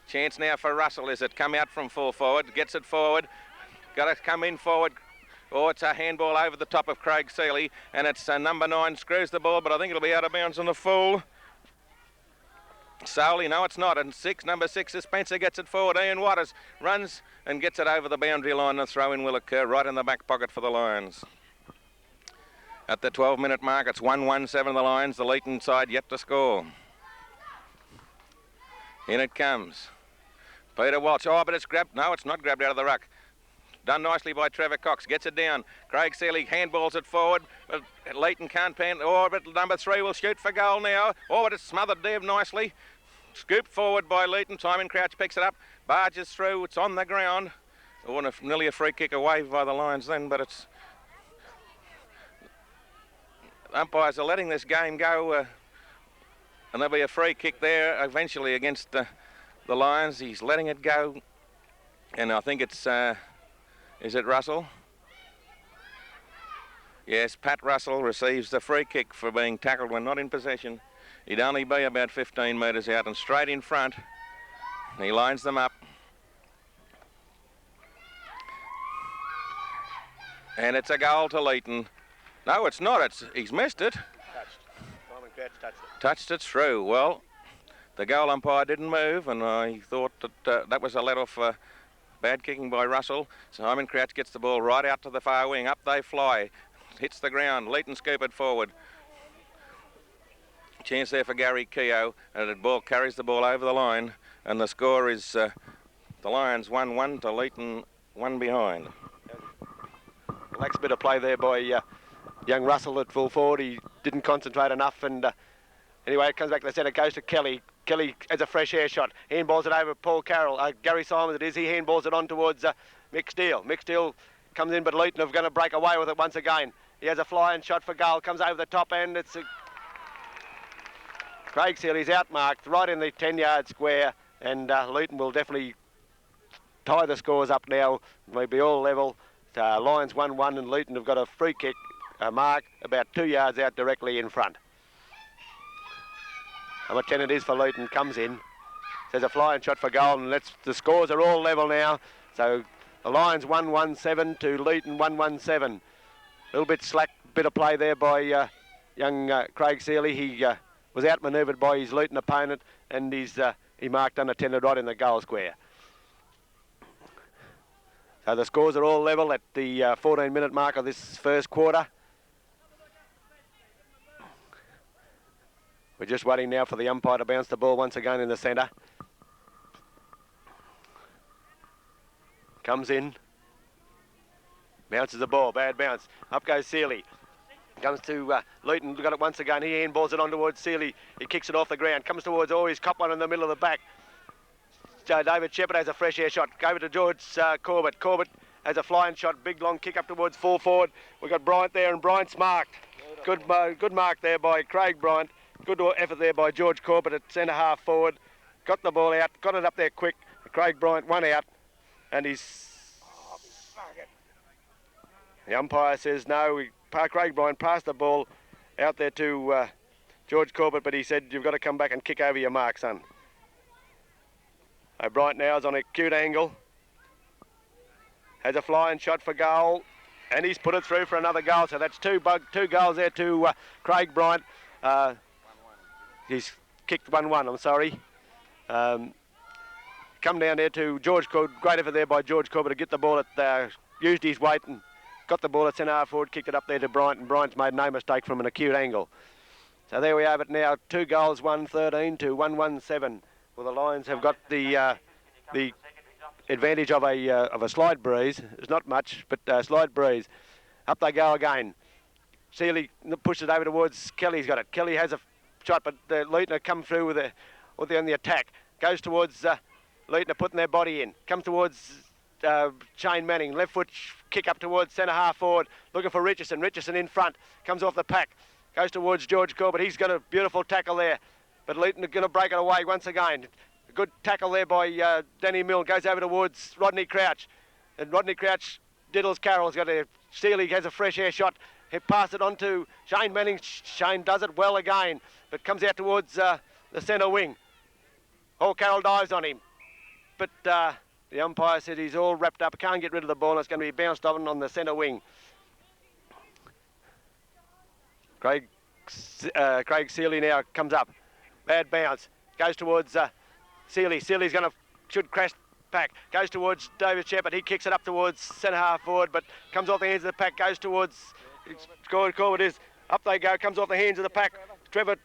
Chance now for Russell, is it? Come out from full forward, gets it forward. Got to come in forward. Oh, it's a handball over the top of Craig Ceeley, and it's number 9 screws the ball, but I think it'll be out of bounds on the full. Solely, no, it's not. And number 6 is Spencer, gets it forward. Ian Waters runs and gets it over the boundary line. The throw-in will occur right in the back pocket for the Lions. At the 12-minute mark, it's 1-1-7 the Lions. The Leeton side yet to score. In it comes. Peter Walsh. Oh, but it's grabbed. No, it's not grabbed out of the ruck. Done nicely by Trevor Cox. Gets it down. Craig Ceeley handballs it forward. But Leeton can't pan. Oh, but number 3 will shoot for goal now. Oh, but it's smothered there nicely. Scooped forward by Leeton. Simon Crouch picks it up. Barges through. It's on the ground. Oh, and nearly a free kick away by the Lions then, but it's... Umpires are letting this game go. And there'll be a free kick there eventually against the Lions. He's letting it go. And I think it's... is it Russell? Yes, Pat Russell receives the free kick for being tackled when not in possession. He'd only be about 15 metres out and straight in front. He lines them up. And it's a goal to Leeton. No, it's not. He's missed it. Touched. Simon Crouch touched it. Touched it through. Well, the goal umpire didn't move, and I thought that that was a let-off bad kicking by Russell. Simon Crouch gets the ball right out to the far wing. Up they fly. Hits the ground. Leeton scoop it forward. Chance there for Gary Keogh, and the ball carries the ball over the line, and the score is the Lions 1-1 to Leeton 1 behind. Relaxed bit of play there by young Russell at full forward. He didn't concentrate enough, and anyway, it comes back to the centre, goes to Kelly. Kelly has a fresh air shot. Handballs it over Phill Carroll. Gary Symons it is. He handballs it on towards Mick Steele. Mick Steele comes in, but Leeton are going to break away with it once again. He has a flying shot for goal. Comes over the top end. It's Craig Ceeley's outmarked right in the 10-yard square, and Leeton will definitely tie the scores up now. We'll be all level. Lions 1-1, and Leeton have got a free kick mark about 2 yards out directly in front. Number 10 it is for Leeton, comes in. There's a flying shot for goal, and the scores are all level now. So the Lions 1-1-7 to Leeton 1-1-7. A little bit slack bit of play there by young Craig Ceeley. He was outmanoeuvred by his Leeton opponent, and he marked unattended right in the goal square. So the scores are all level at the 14-minute mark of this first quarter. We're just waiting now for the umpire to bounce the ball once again in the centre. Comes in. Bounces the ball, bad bounce. Up goes Ceeley. Comes to Leeton, got it once again. He handballs it on towards Ceeley. He kicks it off the ground. Comes towards he's caught one in the middle of the back. David Sheppard has a fresh air shot. Over to George Corbett. Corbett has a flying shot. Big long kick up towards full forward. We've got Bryant there, and Bryant's marked. Good mark there by Craig Bryant. Good effort there by George Corbett at centre half forward. Got the ball out. Got it up there quick. Craig Bryant one out. And the umpire says no. Craig Bryant passed the ball out there to George Corbett, but he said, you've got to come back and kick over your mark, son. Bryant now is on a acute angle. Has a flying shot for goal, and he's put it through for another goal. So that's two goals there to Craig Bryant. He's kicked 1-1, I'm sorry. Come down there to George Corbett. Great effort there by George Corbett to get the ball used his weight and got the ball at centre half forward, kicked it up there to Bryant, and Bryant's made no mistake from an acute angle. So there we have it now, 2 goals, 1-13 to 1-1-7. Well, the Lions have got the advantage of a slight breeze. It's not much, but slight breeze. Up they go again. Ceeley pushes it over towards Kelly's got it. Kelly has a shot, but Leeton come through with on the attack. Goes towards Leeton putting their body in. Comes towards Shane Manning. Left foot kick up towards centre half forward. Looking for Richardson. Richardson in front. Comes off the pack. Goes towards George Corbett. He's got a beautiful tackle there. But Leeton are going to break it away once again. A good tackle there by Danny Milne. Goes over towards Rodney Crouch. And Rodney Crouch diddles Carroll. Ceeley has a fresh air shot. He passed it on to Shane Manning. Shane does it well again, but comes out towards the centre wing. Carroll dives on him. but the umpire said he's all wrapped up. Can't get rid of the ball. And it's going to be bounced on the centre wing. Craig Ceeley now comes up. Bad bounce. Goes towards Ceeley. Ceeley's should crash pack. Goes towards David Sheppard. He kicks it up towards centre half forward, but comes off the hands of the pack. Goes towards Corbett is up. They go. Comes off the hands of the pack. Trevor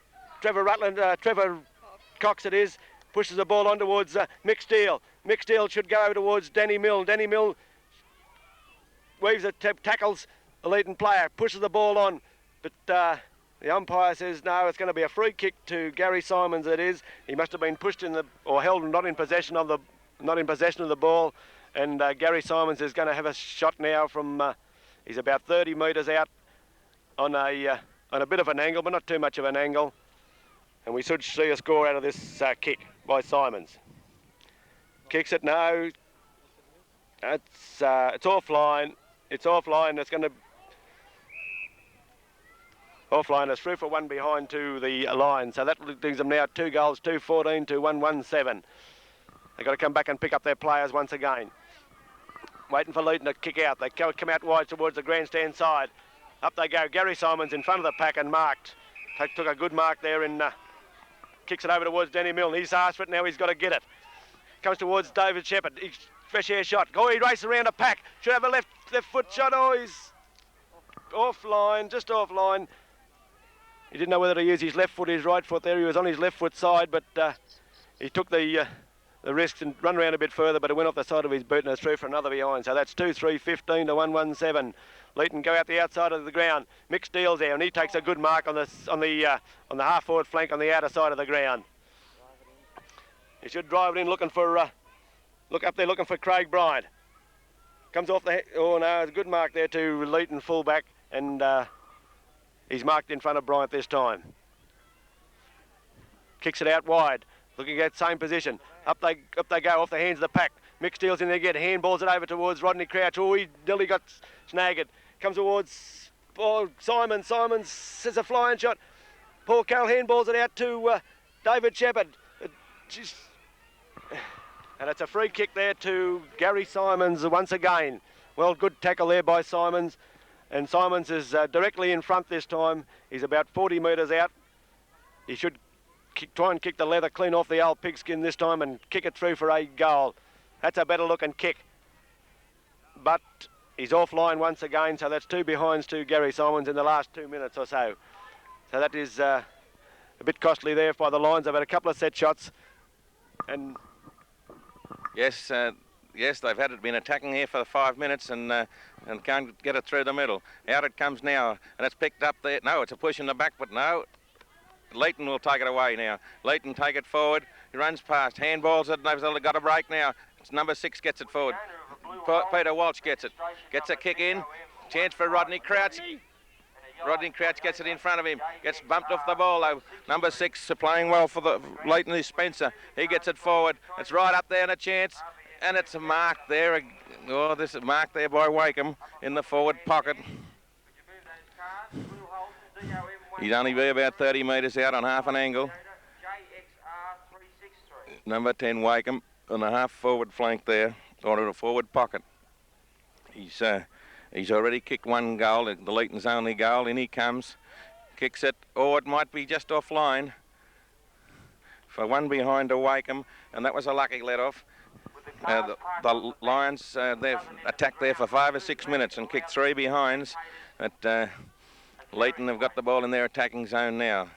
Cox it is. Pushes the ball on towards Mick Steele. Mick Steele should go over towards Danny Milne. Danny Milne weaves it, tackles the Leeton player, pushes the ball on, but the umpire says no, it's going to be a free kick to Gary Symons. It is. He must have been pushed or held not in possession of the ball, and Gary Symons is going to have a shot now from. He's about 30 metres out on a bit of an angle, but not too much of an angle, and we should see a score out of this kick by Symons. Kicks it, no. It's offline. It's offline. It's going to offline. It's through for one behind to the line. So that brings them now 2 goals, 2-14 to 1-1-7. They've got to come back and pick up their players once again. Waiting for Leeton to kick out. They come out wide towards the grandstand side. Up they go. Gary Symons in front of the pack and marked. Took a good mark there and kicks it over towards Danny Milne. He's asked for it, now he's got to get it. Comes towards David Sheppard. Fresh air shot. Oh, he races around a pack. Should have a left foot shot. Oh, he's offline, just offline. He didn't know whether to use his left foot, his right foot there. He was on his left foot side, but he took the risks and run around a bit further, but it went off the side of his boot and it's through for another behind. So that's 2-3-15 to 1-1-7. Leeton go out the outside of the ground. Mick Steele's there and he takes a good mark on the half forward flank on the outer side of the ground. He should drive it in looking for looking for Craig Bryon. Comes off the oh no, it's a good mark there to Leeton fullback, and he's marked in front of Bryant this time. Kicks it out wide, looking at same position. Up they go off the hands of the pack. Mick Steele's in there again, handballs it over towards Rodney Crouch. Oh, he nearly got snagged. Comes towards Symons. Symons says a flying shot. Paul Carroll handballs it out to David Sheppard. And it's a free kick there to Gary Symons once again. Well, good tackle there by Symons. And Symons is directly in front this time. He's about 40 metres out. He should try and kick the leather clean off the old pigskin this time and kick it through for a goal. That's a better looking kick. But he's offline once again, so that's 2 behinds to Gary Symons in the last 2 minutes or so. So that is a bit costly there by the Lions. They've had a couple of set shots. And yes, they've been attacking here for 5 minutes and can't get it through the middle. Out it comes now, and it's picked up there. No, it's a push in the back, but no. Leeton will take it away now. Leeton take it forward. He runs past, handballs it, and they've got a break now. It's number 6 gets it forward. Peter Walsh gets it. Gets a kick in. Chance for Rodney Crouch. Rodney Crouch gets it in front of him. Gets bumped off the ball though. Number 6 playing well for the Leeton is Spencer. He gets it forward. It's right up there and a chance. And it's marked there. Oh, this is marked there by Wakeham in the forward pocket. He'd only be about 30 metres out on half an angle. Number 10 Wakeham on the half forward flank there, or in a forward pocket. He's already kicked 1 goal, the Leeton's only goal. In he comes, kicks it. Oh, it might be just offline for 1 behind to Wakeham, and that was a lucky let-off. The Lions, they've attacked there for 5 or 6 minutes and kicked 3 behinds. But Leeton have got the ball in their attacking zone now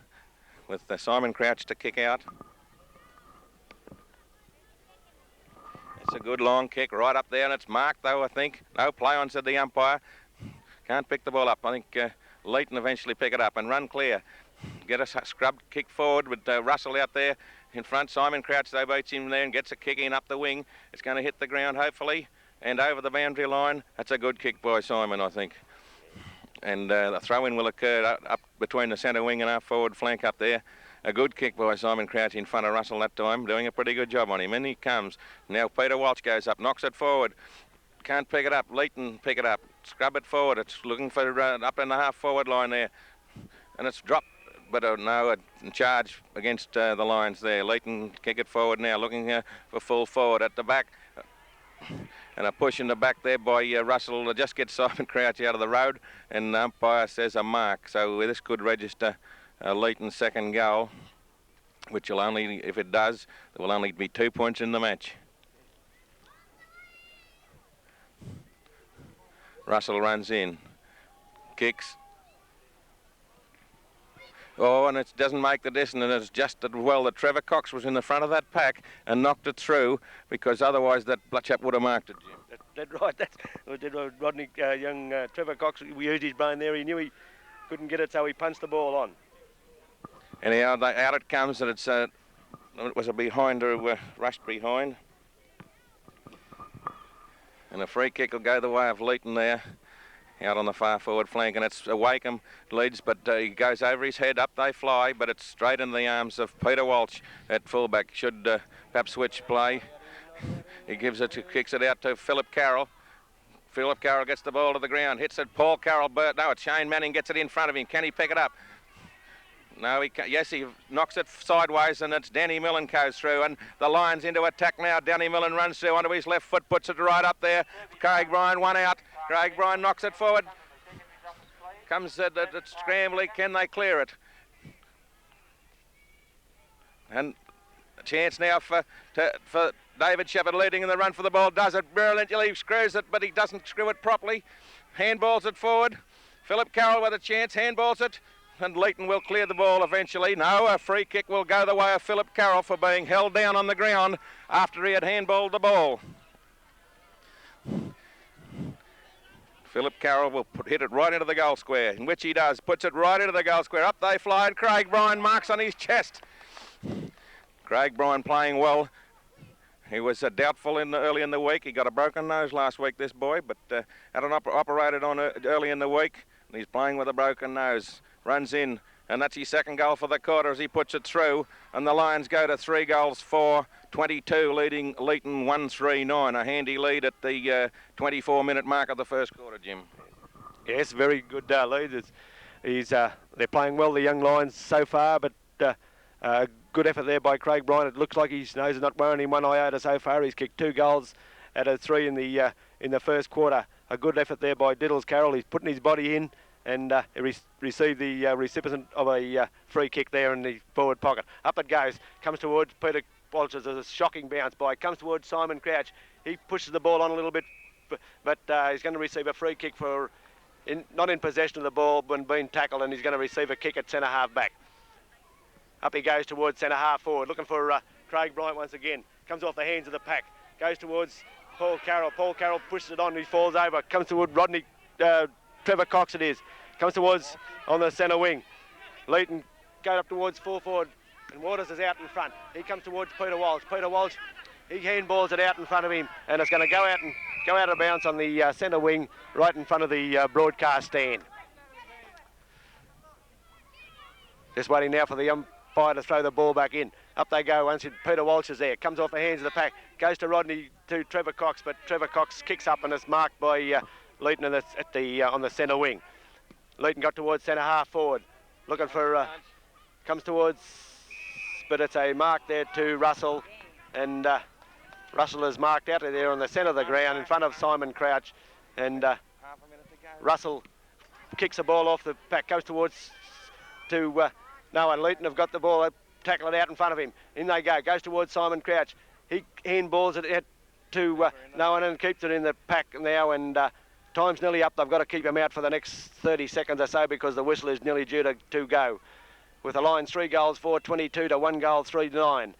with Simon Crouch to kick out. It's a good long kick right up there, and it's marked though, I think. No play on, said the umpire. Can't pick the ball up. I think Leeton eventually pick it up and run clear. Get a scrubbed kick forward with Russell out there in front. Simon Crouch though beats him there and gets a kick in up the wing. It's going to hit the ground hopefully and over the boundary line. That's a good kick by Simon, I think. And the throw-in will occur up between the centre wing and our forward flank up there. A good kick by Simon Crouch in front of Russell that time, doing a pretty good job on him. In he comes. Now Peter Walsh goes up, knocks it forward. Can't pick it up. Leeton pick it up. Scrub it forward. It's looking for up in the half forward line there. And it's dropped but no, a charge against the Lions there. Leeton kick it forward now, looking for full forward at the back. And a push in the back there by Russell. Just get Simon Crouch out of the road, and the umpire says a mark. So this could register Leeton's second goal, which will only, if it does, there will only be 2 points in the match. Russell runs in, kicks. Oh, and it doesn't make the distance, and it's just as well that Trevor Cox was in the front of that pack and knocked it through, because otherwise that chap would have marked it, Jim. That's right. That's Rodney, young Trevor Cox. We used his brain there. He knew he couldn't get it, so he punched the ball on. Anyhow, out it comes, and it was a behinder who rushed behind. And a free kick will go the way of Leeton there, out on the far forward flank, and it's Wakeham leads, but he goes over his head, up they fly, but it's straight into the arms of Peter Walsh at fullback. Should perhaps switch play. He kicks it out to Phill Carroll. Phill Carroll gets the ball to the ground, hits it. Paul Carroll, no, it's Shane Manning gets it in front of him. Can he pick it up? No, he can't. Yes, he knocks it sideways, and it's Danny Milne goes through, and the Lions into attack now. Danny Milne runs through onto his left foot, puts it right up there. Craig Bryon, one out. Craig Bryon knocks it forward. Comes it's scrambling. Can they clear it? And a chance now for David Sheppard leading in the run for the ball. Does it brilliantly, screws it, but he doesn't screw it properly. Handballs it forward. Phill Carroll with a chance, handballs it. And Leeton will clear the ball eventually. No, a free kick will go the way of Phill Carroll for being held down on the ground after he had handballed the ball. Phill Carroll will hit it right into the goal square, in which he does. Puts it right into the goal square. Up they fly, and Craig Bryon marks on his chest. Craig Bryon playing well. He was doubtful early in the week. He got a broken nose last week, this boy, but had an operated on early in the week. And he's playing with a broken nose. Runs in, and that's his second goal for the quarter as he puts it through, and the Lions go to 3 goals for 22, leading Leeton 1-3-9. A handy lead at the 24-minute mark of the first quarter, Jim. Yes, very good lead. They're playing well, the young Lions so far, but good effort there by Craig Bryon. It looks like his nose is not wearing him one iota so far. He's kicked 2 goals out of 3 in the first quarter. A good effort there by Diddles Carroll. He's putting his body in, and he received the recipient of a free kick there in the forward pocket. Up it goes, comes towards Peter Walsh. There's a shocking bounce by, comes towards Simon Crouch. He pushes the ball on a little bit, but he's going to receive a free kick for not in possession of the ball when being tackled, and he's going to receive a kick at centre half back. Up he goes towards centre half forward, looking for Craig Bryant once again. Comes off the hands of the pack, goes towards Paul Carroll. Paul Carroll pushes it on, he falls over, comes towards Rodney, Trevor Cox it is. Comes towards on the centre wing. Leeton goes up towards full forward, and Waters is out in front. He comes towards Peter Walsh. Peter Walsh, he handballs it out in front of him, and it's going to go out of bounds on the centre wing, right in front of the broadcast stand. Just waiting now for the umpire to throw the ball back in. Up they go once Peter Walsh is there. Comes off the hands of the pack. Goes to Rodney, to Trevor Cox, but Trevor Cox kicks up and it's marked by Leeton on the centre wing. Leeton got towards centre half forward. Looking for, comes towards, but it's a mark there to Russell. And Russell is marked out there on the centre of the ground in front of Simon Crouch. And Russell kicks the ball off the pack, goes towards to no one. Leeton have got the ball, tackle it out in front of him. In they go, goes towards Simon Crouch. He handballs it to no one and keeps it in the pack now, and time's nearly up. They've got to keep him out for the next 30 seconds or so because the whistle is nearly due to go. With the Lions 3 goals for 22 to 1 goal 3-9.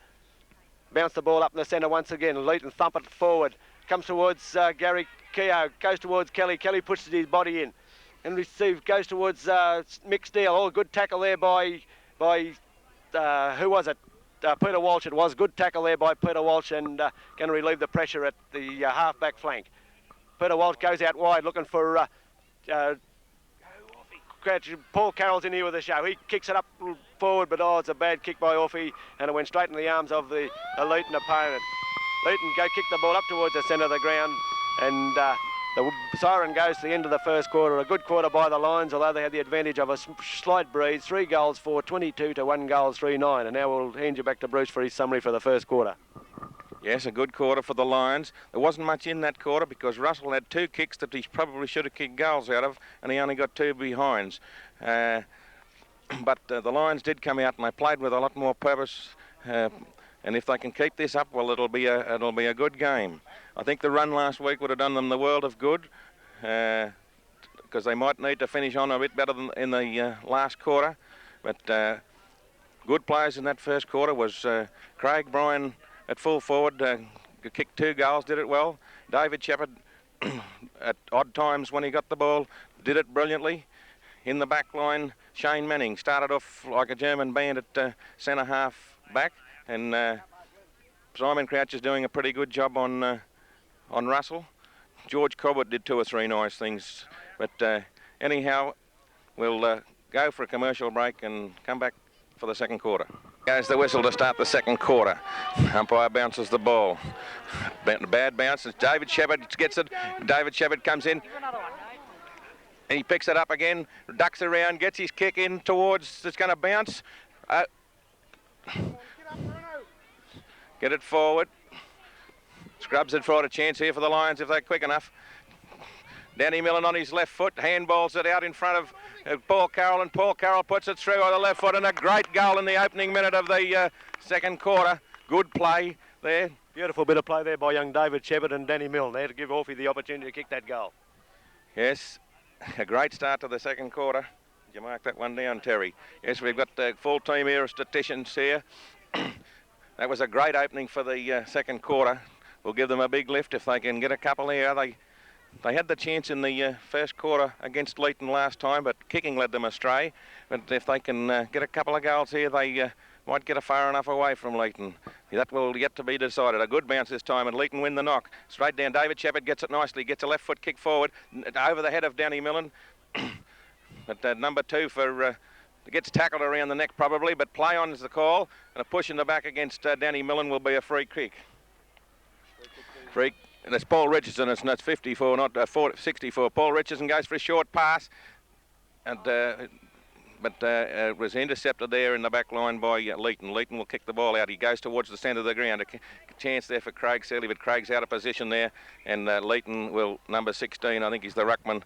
Bounce the ball up in the centre once again. Leeton thump it forward. Comes towards Gary Keogh. Goes towards Kelly. Kelly pushes his body in and goes towards Mick Steele. Oh, good tackle there by who was it? Peter Walsh. It was good tackle there by Peter Walsh, and going to relieve the pressure at the half-back flank. Peter Walsh goes out wide looking for Paul Carroll's in here with the show. He kicks it up forward, but it's a bad kick by Orphy, and it went straight in the arms of the Leeton opponent. Leeton kick the ball up towards the centre of the ground, and The siren goes to the end of the first quarter. A good quarter by the Lions, although they had the advantage of a slight breeze. 3 goals for 22 to 1 goals 3-9. And now we'll hand you back to Bruce for his summary for the first quarter. Yes, a good quarter for the Lions. There wasn't much in that quarter because Russell had 2 kicks that he probably should have kicked goals out of, and he only got 2 behinds. But the Lions did come out and they played with a lot more purpose. And if they can keep this up, well, it'll be a good game. I think the run last week would have done them the world of good, because they might need to finish on a bit better than in the last quarter. But good players in that first quarter was Craig Bryon at full forward, kicked 2 goals, did it well. David Sheppard, at odd times when he got the ball, did it brilliantly. In the back line, Shane Manning started off like a German band at centre half back. And Simon Crouch is doing a pretty good job on Russell. George Corbett did 2 or 3 nice things. But anyhow, we'll go for a commercial break and come back for the second quarter. Goes the whistle to start the second quarter. Umpire bounces the ball. Bad bounce. David Sheppard gets it. David Sheppard comes in. And he picks it up again, ducks around, gets his kick in towards, it's going to bounce. Get it forward. Scrubs it forward, a chance here for the Lions if they're quick enough. Danny Milne on his left foot, handballs it out in front of Paul Carroll, and Paul Carroll puts it through on the left foot, and a great goal in the opening minute of the second quarter. Good play there. Beautiful bit of play there by young David Sheppard and Danny Milne there to give Orphy the opportunity to kick that goal. Yes, a great start to the second quarter. Did you mark that one down, Terry? Yes, we've got full team here of statisticians here. That was a great opening for the second quarter. We'll give them a big lift if they can get a couple here. They had the chance in the first quarter against Leeton last time, but kicking led them astray. But if they can get a couple of goals here, they might get far enough away from Leeton. That will yet to be decided. A good bounce this time, and Leeton win the knock. Straight down, David Sheppard gets it nicely, gets a left foot kick forward, over the head of Danny Milne. But number 2 for... gets tackled around the neck probably, but play on is the call, and a push in the back against Danny Milne will be a free kick. And it's Paul Richardson, it's 54, not 64. Paul Richardson goes for a short pass, and but it was intercepted there in the back line by Leeton. Leeton will kick the ball out. He goes towards the centre of the ground. A chance there for Craig Ceeley, but Craig's out of position there, and Leeton will, number 16, I think he's the ruckman,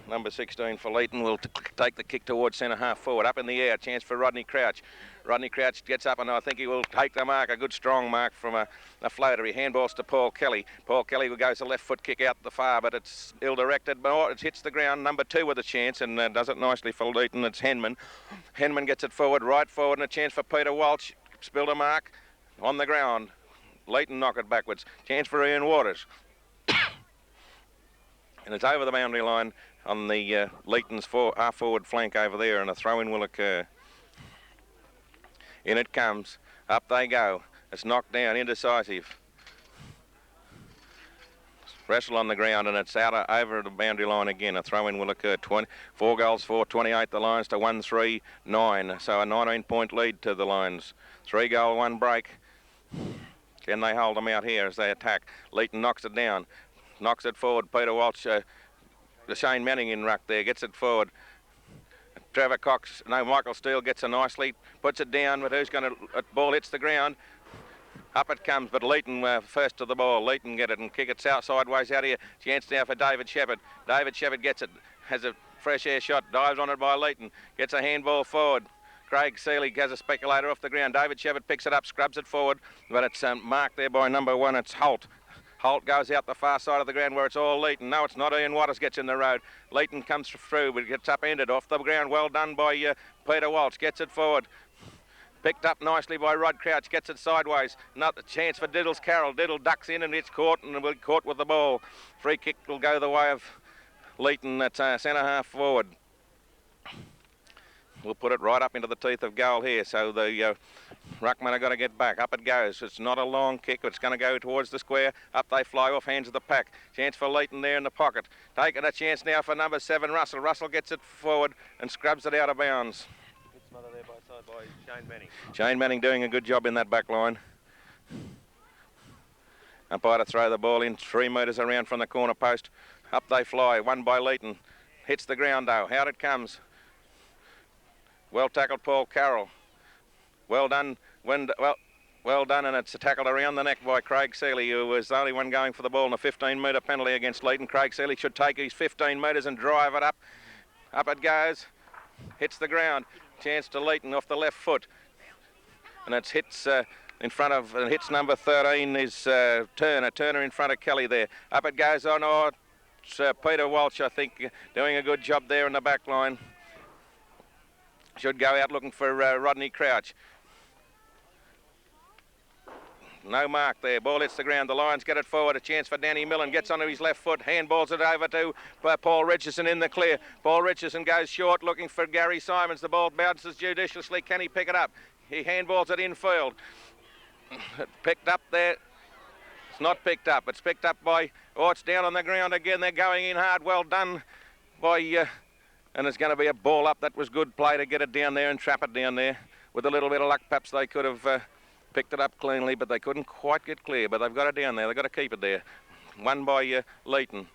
number 16 for Leeton, will take the kick towards centre half forward. Up in the air, chance for Rodney Crouch. Rodney Crouch gets up, and I think he will take the mark, a good strong mark from a floater. He handballs to Paul Kelly. Paul Kelly goes a left foot kick out the far, but it's ill-directed, but it hits the ground. Number 2 with a chance, and does it nicely for Leeton. It's Henman. Henman gets it forward, right forward, and a chance for Peter Walsh. Spilled a mark on the ground. Leeton knock it backwards. Chance for Ian Waters. And it's over the boundary line on the Leeton's half forward flank over there, and a throw-in will occur. In it comes. Up they go. It's knocked down, indecisive. Wrestle on the ground, and it's out over the boundary line again. A throw-in will occur. 4 goals for 28 the Lions to 1-3-9. So a 19-point lead to the Lions. 3 goal, 1 break. Can they hold them out here as they attack? Leeton knocks it down. Knocks it forward. Peter Walsh, the Shane Manning in ruck there, gets it forward. Trevor Cox, no, Michael Steele gets it nicely, puts it down, but who's going to, ball hits the ground. Up it comes, but Leeton first to the ball. Leeton get it and kick it sideways out here. Chance now for David Sheppard. David Sheppard gets it, has a fresh air shot, dives on it by Leeton, gets a handball forward. Craig Ceeley has a speculator off the ground. David Sheppard picks it up, scrubs it forward, but it's marked there by number 1, it's Holt. Holt goes out the far side of the ground where it's all Leeton. No, it's not. Ian Waters gets in the road. Leeton comes through, but gets upended off the ground. Well done by Peter Walsh. Gets it forward. Picked up nicely by Rod Crouch. Gets it sideways. Another chance for Diddles Carroll. Diddle ducks in and it's caught, and will be caught with the ball. Free kick will go the way of Leeton at centre half forward. We'll put it right up into the teeth of goal here, so the ruckmen are going to get back. Up it goes. It's not a long kick, but it's going to go towards the square. Up they fly off, hands of the pack. Chance for Leeton there in the pocket. Taking a chance now for number 7, Russell. Russell gets it forward and scrubs it out of bounds. Good smother there by Shane Manning. Shane Manning doing a good job in that back line. Umpire to throw the ball in 3 metres around from the corner post. Up they fly, won by Leeton. Hits the ground though, out it comes. Well tackled Paul Carroll. Well done, well done, and it's tackled around the neck by Craig Ceeley, who was the only one going for the ball in a 15-metre penalty against Leeton. Craig Ceeley should take his 15 metres and drive it up. Up it goes, hits the ground. Chance to Leeton off the left foot. And it hits in front of, hits number 13 is Turner in front of Kelly there. Up it goes on, it's Peter Walsh, I think, doing a good job there in the back line. Should go out looking for Rodney Crouch. No mark there. Ball hits the ground. The Lions get it forward. A chance for Danny Milne. Gets onto his left foot. Handballs it over to Paul Richardson in the clear. Paul Richardson goes short looking for Gary Symons. The ball bounces judiciously. Can he pick it up? He handballs it infield. Picked up there. It's not picked up. It's picked up by... Oh, it's down on the ground again. They're going in hard. Well done by... and it's going to be a ball up. That was good play to get it down there and trap it down there. With a little bit of luck, perhaps they could have... picked it up cleanly, but they couldn't quite get clear. But they've got it down there. They've got to keep it there. Won by Leeton.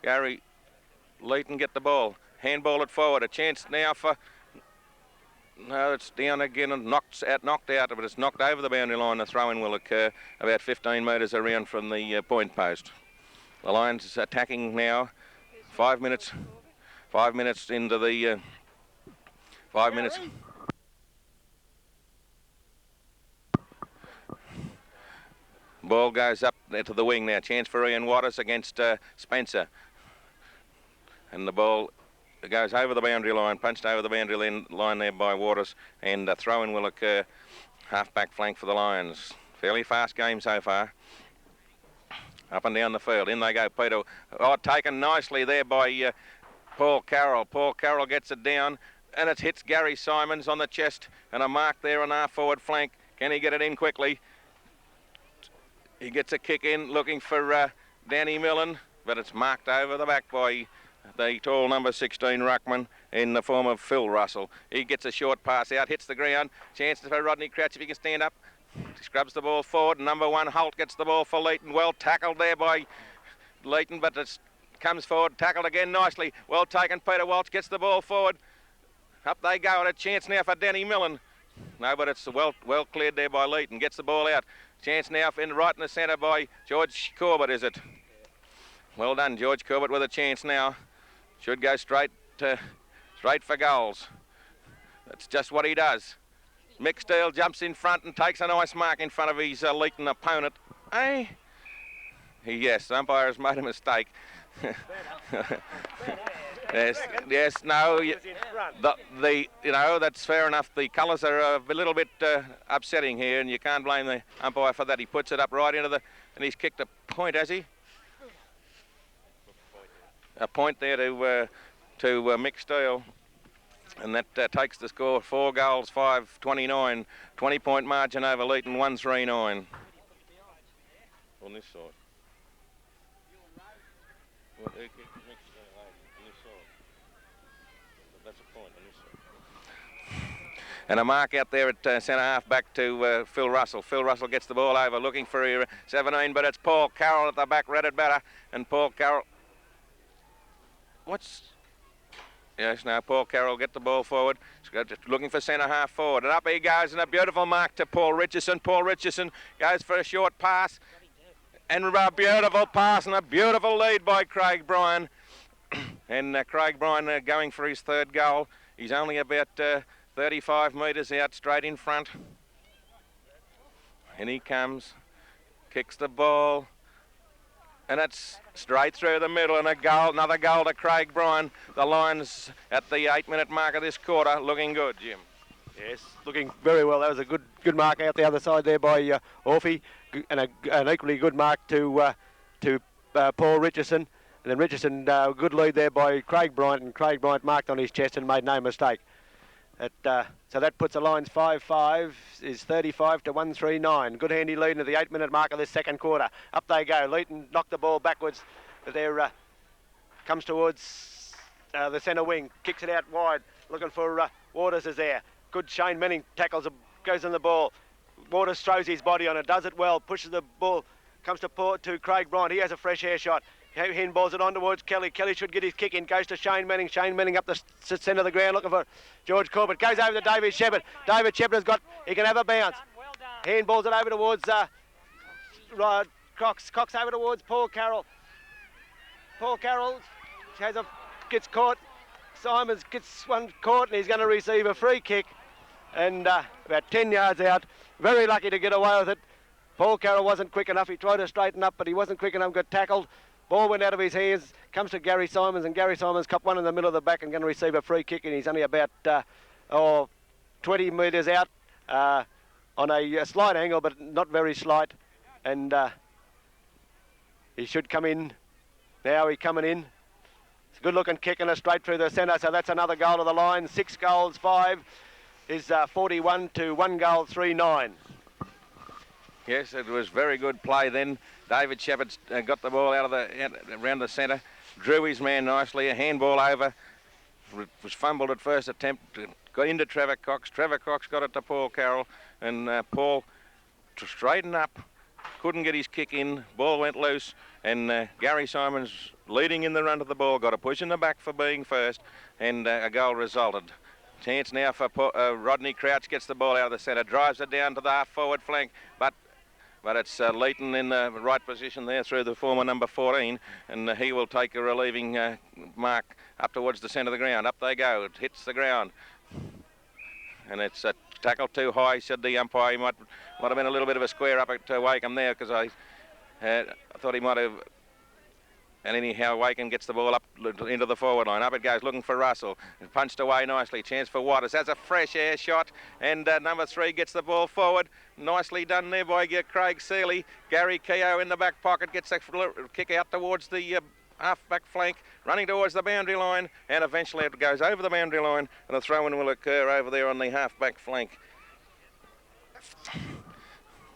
Gary Leeton get the ball. Handball it forward. A chance now for... No, it's down again and knocked out, but it's knocked over the boundary line. The throw-in will occur about 15 metres around from the point post. The Lions attacking now. 5 minutes. 5 minutes into the... 5 minutes... Ball goes up to the wing now. Chance for Ian Waters against Spencer. And the ball goes over the boundary line, punched over the boundary line there by Waters. And a throw-in will occur. Half-back flank for the Lions. Fairly fast game so far. Up and down the field. In they go, Peter. Oh, taken nicely there by Paul Carroll. Paul Carroll gets it down. And it hits Gary Symons on the chest. And a mark there on our forward flank. Can he get it in quickly? He gets a kick in, looking for Danny Milne, but it's marked over the back by the tall number 16 ruckman in the form of Phil Russell. He gets a short pass out, hits the ground. Chance for Rodney Crouch if he can stand up. He scrubs the ball forward. Number 1 Holt gets the ball for Leeton. Well tackled there by Leeton, but it comes forward, tackled again nicely. Well taken. Peter Walsh gets the ball forward. Up they go, and a chance now for Danny Milne. No, but it's well cleared there by Leeton. Gets the ball out. Chance now right in the centre by George Corbett, is it? Well done, George Corbett with a chance now. Should go straight for goals. That's just what he does. Mick Steele jumps in front and takes a nice mark in front of his Leeton opponent. Eh? Yes, the umpire has made a mistake. Yes, no, you know, that's fair enough. The colours are a little bit upsetting here, and you can't blame the umpire for that. He puts it up right into the, and he's kicked a point, has he? A point there to Mick Steele, and that takes the score 4 goals, 5-29, 20-point margin over Leeton, 1-3-9. On this side. Well, that's a point on this side. And a mark out there at centre half back to Phil Russell. Phil Russell gets the ball over, looking for 17, but it's Paul Carroll at the back, read it better, and Paul Carroll. Yes, now Paul Carroll get the ball forward. Looking for centre half forward, and up he goes, and a beautiful mark to Paul Richardson. Paul Richardson goes for a short pass. And a beautiful pass and a beautiful lead by Craig Bryon. And Craig Bryon going for his 3rd goal. He's only about 35 metres out, straight in front. And he comes, kicks the ball. And it's straight through the middle, and a goal, another goal to Craig Bryon. The Lions at the 8-minute mark of this quarter, looking good, Jim. Yes, looking very well. That was a good mark out the other side there by Orphy, and an equally good mark to Paul Richardson. And then Richardson, good lead there by Craig Bryant, and Craig Bryant marked on his chest and made no mistake. So that puts the Lions 5-5, is 35 to 1-3-9. Good handy lead into the 8-minute mark of this second quarter. Up they go. Leeton knocked the ball backwards, but there comes towards the centre wing, kicks it out wide, looking for Waters is there. Good Shane Manning tackles, goes on the ball. Waters throws his body on it, does it well, pushes the ball, comes to Craig Bryant. He has a fresh air shot. Handballs it on towards Kelly. Kelly should get his kick in. Goes to Shane Manning. Shane Manning up the centre of the ground looking for George Corbett. Goes over to David Sheppard. David Sheppard has got, he can have a bounce. Handballs it over towards Cox. Cox over towards Paul Carroll. Paul Carroll gets caught. Symons gets one caught and he's going to receive a free kick. And about 10 yards out. Very lucky to get away with it. Paul Carroll wasn't quick enough. He tried to straighten up, but he wasn't quick enough. Got tackled. Ball went out of his hands. Comes to Gary Symons, and Gary Symons copped one in the middle of the back and going to receive a free kick. And he's only about 20 metres out on a slight angle, but not very slight. And he should come in. Now he's coming in. It's a good-looking kick and a straight through the centre. So that's another goal to the line. 6 goals, 5 is 41 to 1 goal, 3-9. Yes, it was very good play then. David Sheppard got the ball out of around the centre, drew his man nicely, a handball over, was fumbled at first attempt, got into Trevor Cox. Trevor Cox got it to Paul Carroll, and Paul straightened up, couldn't get his kick in, ball went loose, and Gary Symons, leading in the run to the ball, got a push in the back for being first, and a goal resulted. Chance now for Rodney Crouch, gets the ball out of the centre, drives it down to the half-forward flank, but it's Leeton in the right position there through the former number 14, and he will take a relieving mark up towards the centre of the ground. Up they go. It hits the ground. And it's a tackle too high, said the umpire. He might have been a little bit of a square up at Wakeham there, because I thought he might have. And anyhow, Wakeham gets the ball up into the forward line. Up it goes, looking for Russell. Punched away nicely. Chance for Waters. Has a fresh air shot. And number 3 gets the ball forward. Nicely done there by Craig Ceeley. Gary Keogh in the back pocket gets a kick out towards the half-back flank, running towards the boundary line. And eventually it goes over the boundary line. And a throw-in will occur over there on the half-back flank.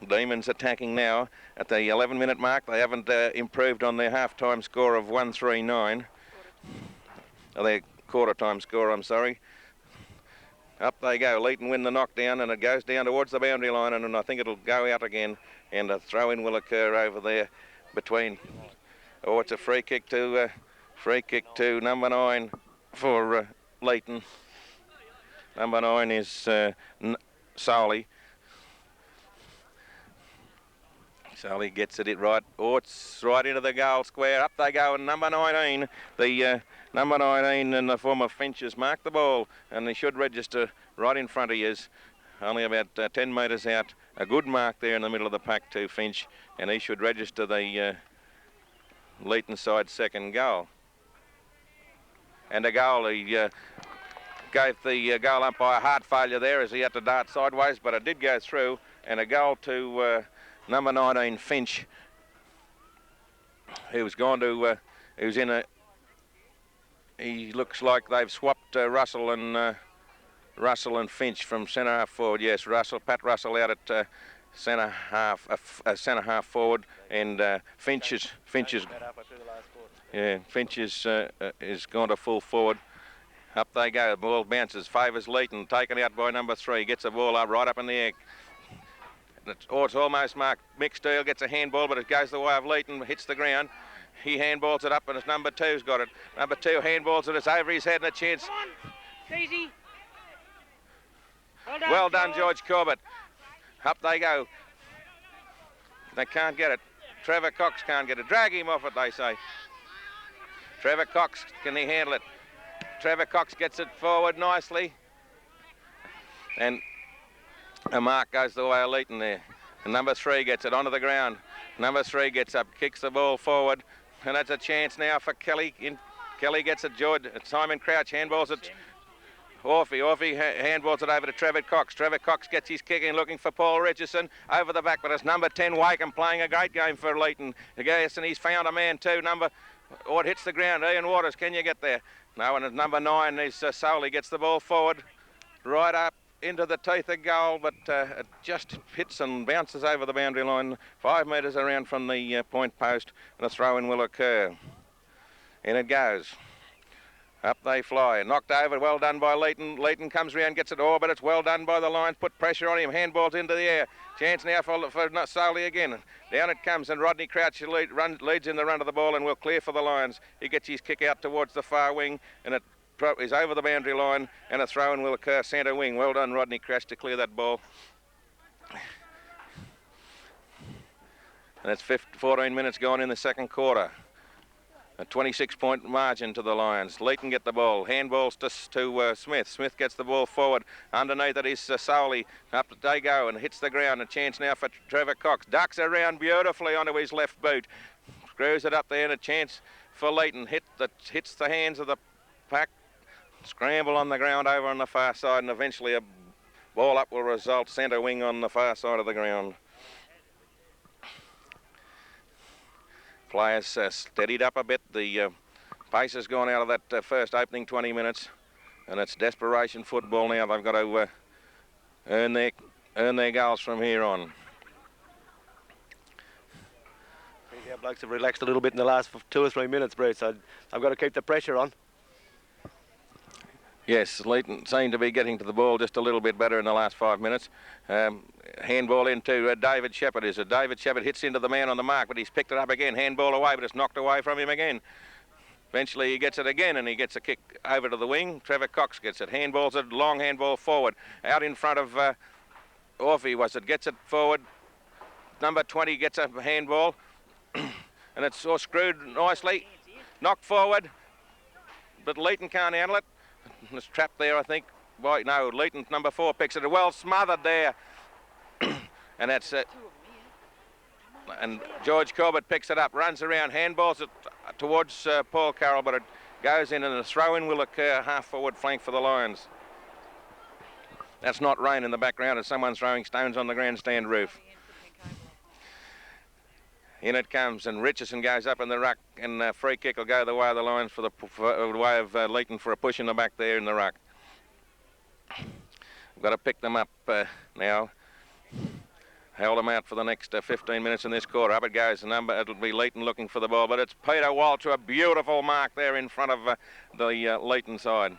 Demons attacking now at the 11-minute mark. They haven't improved on their half-time score of 139. Their quarter-time score, I'm sorry. Up they go. Leeton win the knockdown, and it goes down towards the boundary line, and I think it'll go out again, and a throw-in will occur over there between. Oh, it's a free kick to number 9 for Leeton. Number 9 is Ceeley. Ceeley gets it right. Oh, it's right into the goal square. Up they go, and number 19, number 19 and the former Finches mark the ball, and they should register right in front of you. Only about 10 metres out. A good mark there in the middle of the pack to Finch, and he should register the Leeton side second goal. And a goal, he gave the goal umpire heart failure there as he had to dart sideways, but it did go through, and a goal to number 19 Finch, he was going to, he looks like they've swapped Russell and Finch from centre half forward. Yes, Pat Russell out at centre half forward, and Finch is gone to full forward. Up they go. The ball bounces, favours Leeton, taken out by number 3, gets the ball up right up in the air. It's almost marked. Mick Steele gets a handball, but it goes the way of Leeton, hits the ground. He handballs it up, and it's number 2's got it. Number 2 handballs it, it's over his head, and a chance. Come on, easy. Well done, George Corbett. Up they go. They can't get it. Trevor Cox can't get it. Drag him off it, they say. Trevor Cox, can he handle it? Trevor Cox gets it forward nicely. And a mark goes the way of Leeton there. And number 3 gets it onto the ground. Number 3 gets up, kicks the ball forward. And that's a chance now for Kelly. Kelly gets it, Simon Crouch handballs it. Orphy handballs it over to Trevor Cox. Trevor Cox gets his kick in, looking for Paul Richardson over the back, but it's number 10 Wakeham playing a great game for Leeton. Yes, and he's found a man too. It hits the ground. Ian Waters, can you get there? No, and it's number 9 is Ceeley gets the ball forward, right up into the teeth of goal, but it just hits and bounces over the boundary line 5 metres around from the point post, and a throw-in will occur. And it goes. Up they fly. Knocked over. Well done by Leeton. Leeton comes round, gets it all, but it's well done by the Lions. Put pressure on him. Handballs into the air. Chance now for Ceeley again. Down it comes, and Rodney Crouch leads in the run of the ball and will clear for the Lions. He gets his kick out towards the far wing, and it is over the boundary line, and a throw-in will occur centre wing. Well done, Rodney Crouch, to clear that ball. And it's 14 minutes gone in the second quarter. A 26-point margin to the Lions. Leeton get the ball. Handballs to Smith. Smith gets the ball forward. Underneath it is Ceeley. Up they go and hits the ground. A chance now for Trevor Cox. Ducks around beautifully onto his left boot. Screws it up there, and a chance for Leeton. Hits the hands of the pack. Scramble on the ground over on the far side, and eventually a ball up will result centre wing on the far side of the ground. Players steadied up a bit. The pace has gone out of that first opening 20 minutes, and it's desperation football now. They've got to earn their goals from here on. I think our blokes have relaxed a little bit in the last 2 or 3 minutes, Bruce, so I've got to keep the pressure on. Yes, Leeton seemed to be getting to the ball just a little bit better in the last 5 minutes. Handball into David Sheppard. David Sheppard hits into the man on the mark, but he's picked it up again. Handball away, but it's knocked away from him again. Eventually he gets it again, and he gets a kick over to the wing. Trevor Cox gets it. Handballs it, long handball forward. Out in front of Orphy gets it forward. Number 20 gets a handball, and it's all screwed nicely. Knocked forward, but Leeton can't handle it. It's trapped there, I think. No, Leeton, number 4, picks it. Well smothered there. And that's it. And George Corbett picks it up, runs around, handballs it towards Phill Carroll, but it goes in, and a throw-in will occur half-forward flank for the Lions. That's not rain in the background. It's someone throwing stones on the grandstand roof. In it comes, and Richardson goes up in the ruck, and a free kick will go the way of the Lions for the way of Leeton for a push in the back there in the ruck. We've got to pick them up now. Held them out for the next 15 minutes in this quarter. Up it goes. It'll be Leeton looking for the ball, but it's Peter Walsh to a beautiful mark there in front of the Leeton side.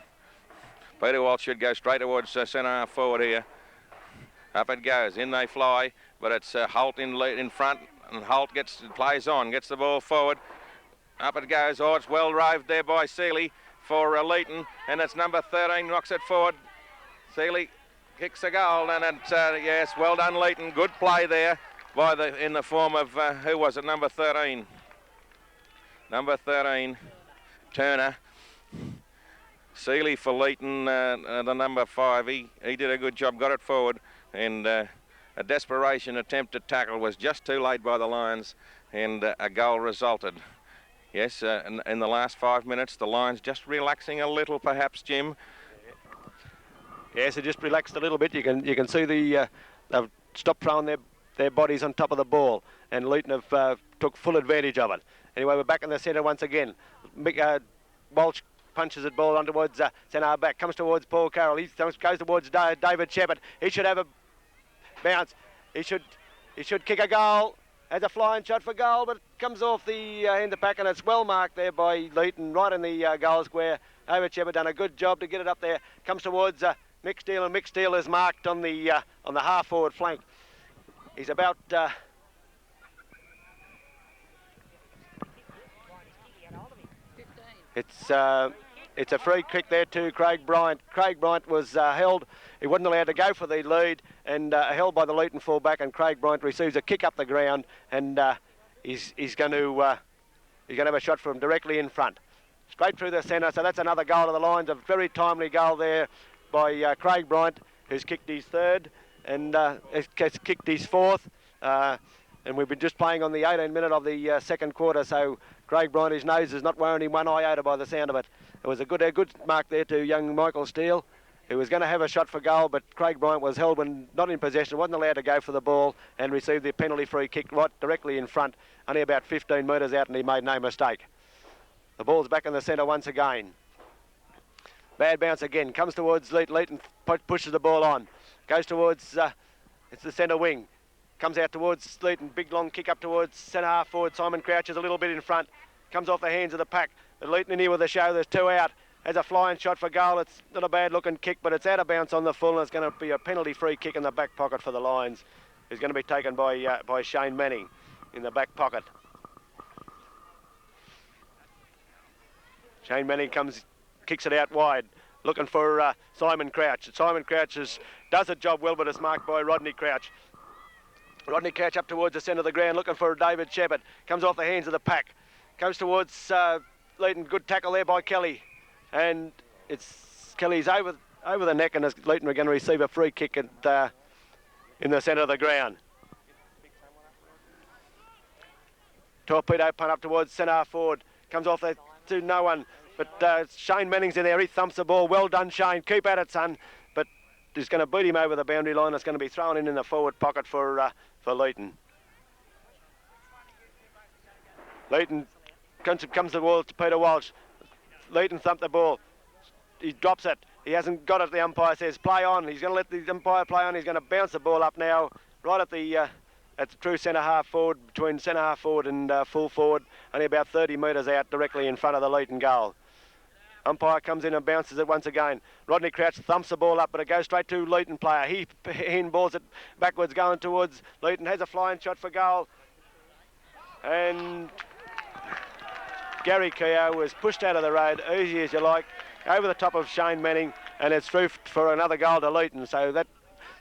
Peter Walsh should go straight towards centre half forward here. Up it goes. In they fly, but it's Holt in front. And Holt plays on, gets the ball forward. Up it goes. Oh, it's well roved there by Ceeley for Leeton, and it's number 13 knocks it forward. Ceeley kicks a goal, and it's yes, well done, Leeton. Good play there in the form of who was it? Number 13. Number 13, Turner. Ceeley for Leeton, the number 5. He did a good job, got it forward, and a desperation attempt to tackle was just too late by the Lions, and a goal resulted. Yes, in the last 5 minutes, the Lions just relaxing a little, perhaps, Jim. Yes, they just relaxed a little bit. You can see they've stopped throwing their bodies on top of the ball, and Leeton have took full advantage of it. Anyway, we're back in the centre once again. Walsh punches the ball on towards centre back, comes towards Phill Carroll. He goes towards David Sheppard. He should have a bounce. He should kick a goal. Has a flying shot for goal, but it comes off the end of the pack, and it's well marked there by Leeton, right in the goal square. David Sheppard done a good job to get it up there. Comes towards Mick Steele, and Mick Steele is marked on the half forward flank. He's about it's a free kick there to Craig Bryant. Craig Bryant was held. He wasn't allowed to go for the lead, and held by the Leeton full-back, and Craig Bryant receives a kick up the ground, and he's going to have a shot from directly in front, straight through the centre. So that's another goal to the Lions. A very timely goal there by Craig Bryant, who's kicked his third and has kicked his fourth. And we've been just playing on the 18th minute of the second quarter, so Craig Bryant, his nose is not wearing him one iota by the sound of it. It was a good mark there to young Michael Steele, who was going to have a shot for goal, but Craig Bryant was held when not in possession, wasn't allowed to go for the ball, and received the penalty free kick right directly in front, only about 15 metres out, and he made no mistake. The ball's back in the centre once again. Bad bounce again, comes towards Leeton, pushes the ball on, goes towards, it's the centre wing. Comes out towards Leeton, big long kick up towards centre half forward. Simon crouches a little bit in front, comes off the hands of the pack. But Leeton in here with a show, there's two out. has a flying shot for goal. It's not a bad looking kick, but it's out of bounds on the full, and it's going to be a penalty free kick in the back pocket for the Lions. It's going to be taken by Shane Manning in the back pocket. Shane Manning kicks it out wide, looking for Simon Crouch. Simon Crouch does the job well, but it's marked by Rodney Crouch. Rodney Crouch up towards the centre of the ground, looking for David Sheppard. Comes off the hands of the pack. Comes towards Leeton. Good tackle there by Kelly. And it's Kelly's over the neck, and Leeton are going to receive a free kick in the centre of the ground. Torpedo punt up towards centre half forward. Comes off there to no one. But Shane Manning's in there. He thumps the ball. Well done, Shane. Keep at it, son. But he's going to beat him over the boundary line. It's going to be thrown in the forward pocket for Leeton. Leeton comes the ball to Peter Walsh. Leeton thumped the ball. He drops it. He hasn't got it. The umpire says play on. He's going to let the umpire play on. He's going to bounce the ball up now, right at the true centre half forward, between centre half forward and full forward, only about 30 metres out, directly in front of the Leeton goal. Umpire comes in and bounces it once again. Rodney Crouch thumps the ball up, but it goes straight to Leeton player. He handballs it backwards, going towards Leeton. Has a flying shot for goal. And Gary Keogh was pushed out of the road, easy as you like, over the top of Shane Manning, and it's through for another goal to Leeton. So that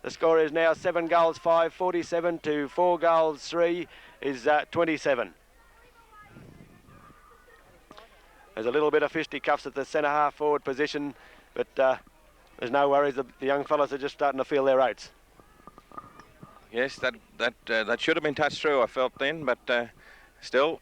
the score is now 7 goals 5, 47 to 4 goals 3 is 27. There's a little bit of fisticuffs at the centre half forward position, but there's no worries. The young fellas are just starting to feel their oats. Yes, that should have been touched through, I felt then, but still.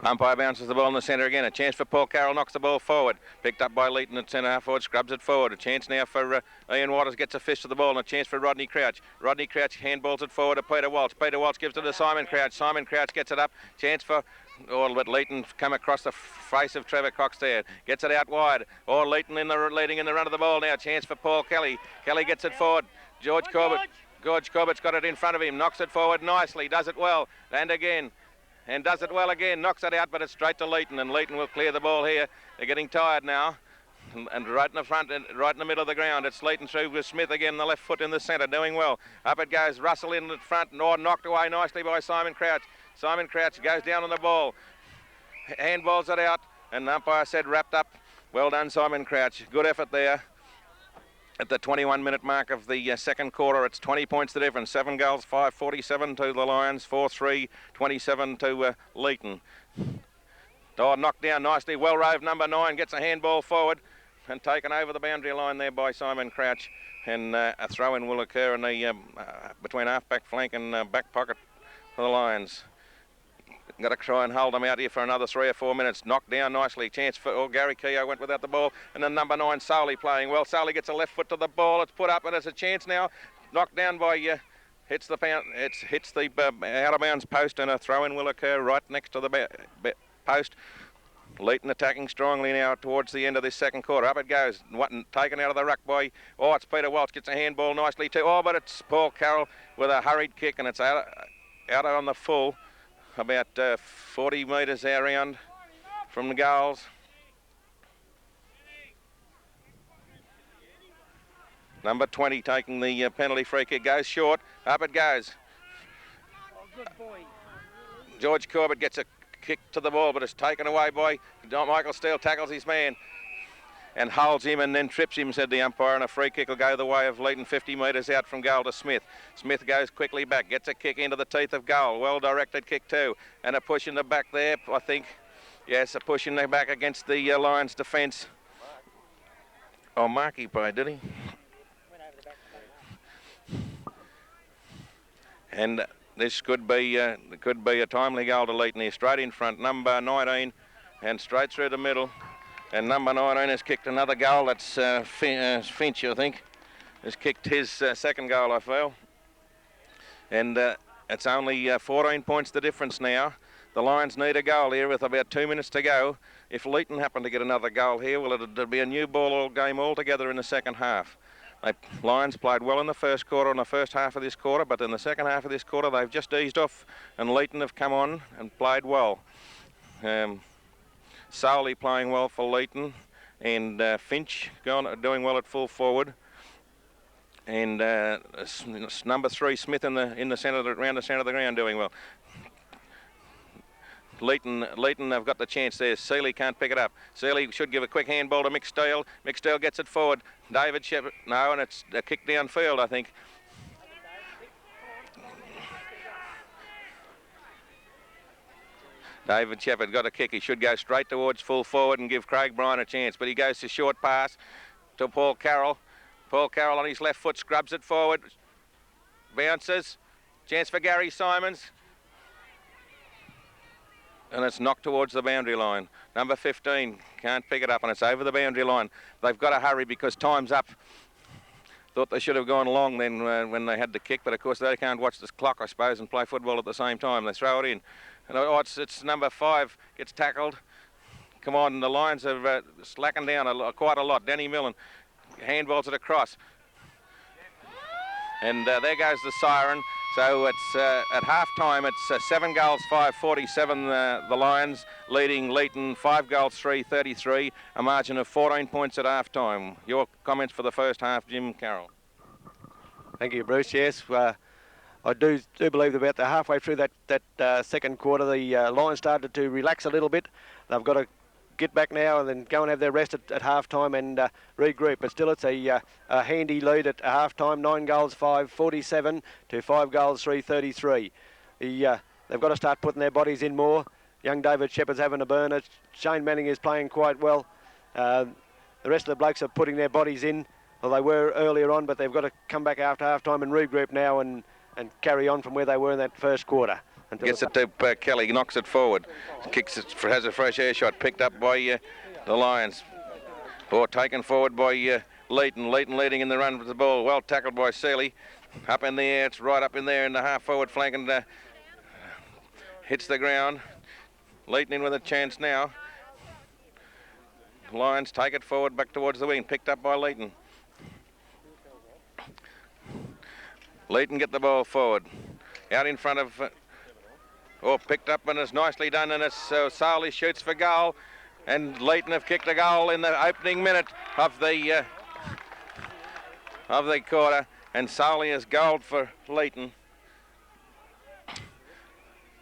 Umpire bounces the ball in the centre again. A chance for Paul Carroll, knocks the ball forward. Picked up by Leeton at centre half forward, scrubs it forward. A chance now for Ian Waters, gets a fist to the ball, and a chance for Rodney Crouch. Rodney Crouch handballs it forward to Peter Walsh. Peter Walsh gives it to Simon Crouch. Simon Crouch gets it up. Chance for but Leeton come across the face of Trevor Cox there. Gets it out wide. Leeton leading in the run of the ball now. Chance for Paul Kelly. Kelly gets it forward. George Corbett's got it in front of him. Knocks it forward nicely. Does it well. And again. And does it well again, knocks it out, but it's straight to Leeton, and Leeton will clear the ball here. They're getting tired now, and right in the front, right in the middle of the ground, it's Leeton through with Smith again, the left foot in the centre, doing well. Up it goes, Russell in the front, knocked away nicely by Simon Crouch. Simon Crouch goes down on the ball, handballs it out, and the umpire said wrapped up. Well done, Simon Crouch, good effort there. At the 21-minute mark of the second quarter, it's 20 points the difference. 7 goals, 5, 47 to the Lions, 4-3, 27 to Leeton. Knocked down nicely. Well rove number 9 gets a handball forward and taken over the boundary line there by Simon Crouch. And a throw-in will occur in the between half-back flank and back pocket for the Lions. Got to try and hold them out here for another 3 or 4 minutes. Knocked down nicely. Chance for Gary Keogh went without the ball. And then number 9, Ceeley playing well. Ceeley gets a left foot to the ball. It's put up and it's a chance now. Knocked down by hits the out of bounds post, and a throw-in will occur right next to the post. Leeton attacking strongly now towards the end of this second quarter. Up it goes. Taken out of the ruck by it's Peter Walsh gets a handball nicely too. But it's Paul Carroll with a hurried kick, and it's out on the full. About 40 metres around from the goals. Number 20 taking the penalty free kick, goes short, up it goes. Good boy. George Corbett gets a kick to the ball, but it's taken away by Michael Steele, tackles his man and holds him and then trips him, said the umpire, and a free kick will go the way of Leeton 50 metres out from goal to Smith. Smith goes quickly back, gets a kick into the teeth of goal. Well-directed kick too, and a push in the back there, I think. Yes, a push in the back against the Lions defence. Mark he played, did he? And this could be a timely goal to Leeton here. Straight in front, number 19, and straight through the middle. And number 19 has kicked another goal. That's Finch, I think, has kicked his second goal, I feel. And it's only 14 points the difference now. The Lions need a goal here with about 2 minutes to go. If Leeton happen to get another goal here, well, it'll be a new ball game altogether in the second half. Lions played well in the first quarter and the first half of this quarter, but in the second half of this quarter they've just eased off, and Leeton have come on and played well. Ceeley playing well for Leeton, and Finch doing well at full forward, and number 3 Smith in the centre around the centre of the ground doing well. Leeton have got the chance there. Ceeley can't pick it up. Ceeley should give a quick handball to McSteel. McSteel gets it forward. David Sheppard, no, and it's a kick downfield, I think. David Sheppard got a kick. He should go straight towards full forward and give Craig Bryan a chance, but he goes to short pass to Paul Carroll. Paul Carroll on his left foot scrubs it forward. Bounces. Chance for Gary Symons. And it's knocked towards the boundary line. Number 15 can't pick it up, and it's over the boundary line. They've got to hurry because time's up. Thought they should have gone long then when they had the kick, but of course they can't watch this clock, I suppose, and play football at the same time. They throw it in. And it's number 5 gets tackled. Come on, the Lions are slacking down quite a lot. Danny Milne handballs it across. And there goes the siren. So it's at half-time, it's 7 goals, 5-47, the Lions, leading Leeton 5 goals, 3-33, a margin of 14 points at half-time. Your comments for the first half, Jim Carroll. Thank you, Bruce. Yes, I do believe that about halfway through that second quarter, the Lions started to relax a little bit. They've got to get back now and then go and have their rest at half-time and regroup. But still, it's a handy lead at half-time, 9 goals, 5-47 to 5 goals, 3-33. They've got to start putting their bodies in more. Young David Sheppard's having a burner. Shane Manning is playing quite well. The rest of the blokes are putting their bodies in. Well, they were earlier on, but they've got to come back after half-time and regroup now and carry on from where they were in that first quarter. Gets it to Kelly, knocks it forward, kicks it, has a fresh air shot, picked up by the Lions. Or taken forward by Leeton. Leeton leading in the run with the ball, well tackled by Ceeley. Up in the air, it's right up in there in the half-forward flank and hits the ground. Leeton in with a chance now. Lions take it forward back towards the wing, picked up by Leeton. Leeton get the ball forward. Out in front of... picked up and it's nicely done, and it's Ceeley shoots for goal, and Leeton have kicked a goal in the opening minute of the quarter, and Ceeley has goaled for Leeton,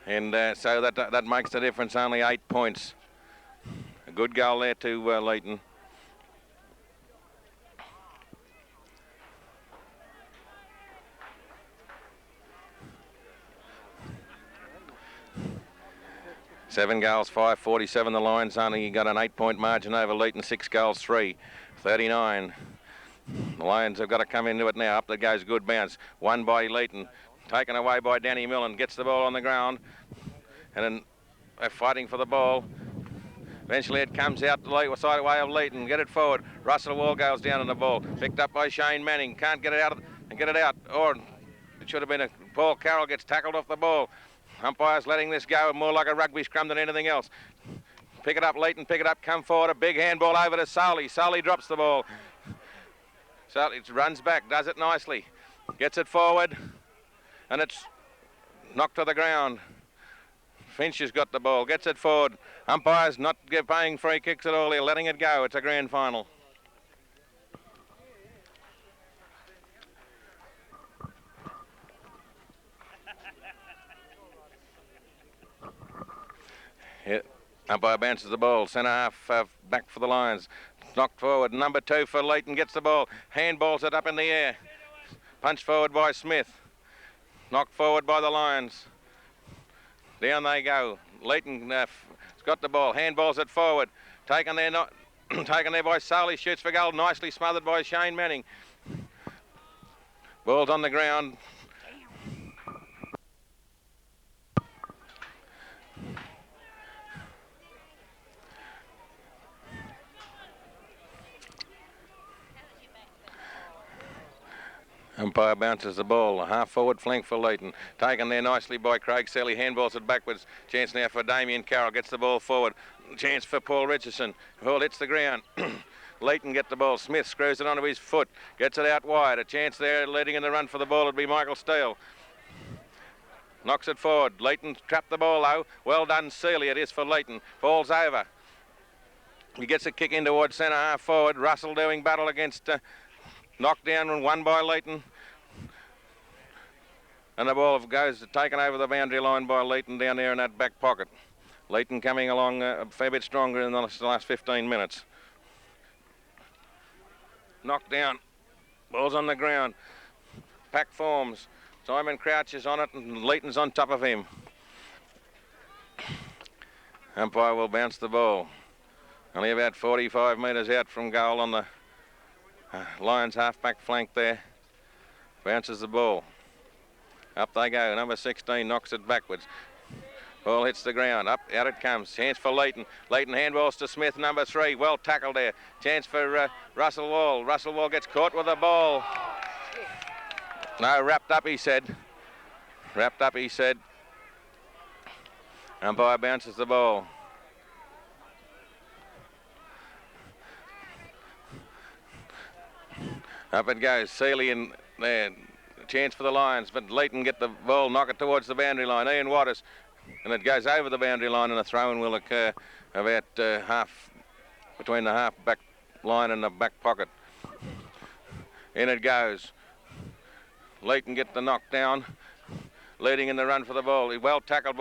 and so that makes the difference, only 8 points. A good goal there to Leeton. Seven goals, 5-47. The Lions only got an 8-point margin over Leeton. 6 goals, 3-39. The Lions have got to come into it now. Up there goes good bounce. Won by Leeton. Taken away by Danny Milne. Gets the ball on the ground. And then they're fighting for the ball. Eventually it comes out the side way of Leeton. Get it forward. Russ Wall goes down on the ball. Picked up by Shane Manning. Can't get it out. Or it should have been Paul Carroll gets tackled off the ball. Umpire's letting this go more like a rugby scrum than anything else. Pick it up, Leeton, pick it up, come forward. A big handball over to Ceeley. Ceeley drops the ball. Ceeley runs back, does it nicely. Gets it forward, and it's knocked to the ground. Finch has got the ball, gets it forward. Umpire's not paying free kicks at all. They're letting it go. It's a grand final. Yeah. Umpire bounces the ball. Centre half back for the Lions. Knocked forward. Number 2 for Leeton gets the ball. Handballs it up in the air. Punched forward by Smith. Knocked forward by the Lions. Down they go. Leeton has got the ball. Handballs it forward. Taken there by Ceeley. Shoots for goal. Nicely smothered by Shane Manning. Ball's on the ground. Umpire bounces the ball. A half-forward flank for Leeton. Taken there nicely by Craig Ceeley. Handballs it backwards. Chance now for Damien Carroll. Gets the ball forward. Chance for Paul Richardson. Ball hits the ground. Leeton get the ball. Smith screws it onto his foot. Gets it out wide. A chance there leading in the run for the ball would be Michael Steele. Knocks it forward. Leeton trapped the ball though. Well done, Ceeley. It is for Leeton. Ball's over. He gets a kick in towards centre half forward. Russell doing battle against knocked down and won by Leeton. And the ball goes taken over the boundary line by Leeton down there in that back pocket. Leeton coming along a fair bit stronger in the last 15 minutes. Knocked down. Ball's on the ground. Pack forms. Simon crouches on it and Leeton's on top of him. Umpire will bounce the ball. Only about 45 metres out from goal on the Lions half-back flank there. Bounces the ball. Up they go. Number 16 knocks it backwards. Ball hits the ground. Up, out it comes. Chance for Leeton. Leeton handballs to Smith, number 3. Well tackled there. Chance for Russell Wall. Russell Wall gets caught with the ball. No, wrapped up, he said. Wrapped up, he said. Umpire bounces the ball. Up it goes. Ceeley in there. Chance for the Lions, but Leeton get the ball, knock it towards the boundary line. Ian Waters, and it goes over the boundary line, and a throw-in will occur about half between the half-back line and the back pocket. In it goes. Leeton get the knock down, leading in the run for the ball. He well tackled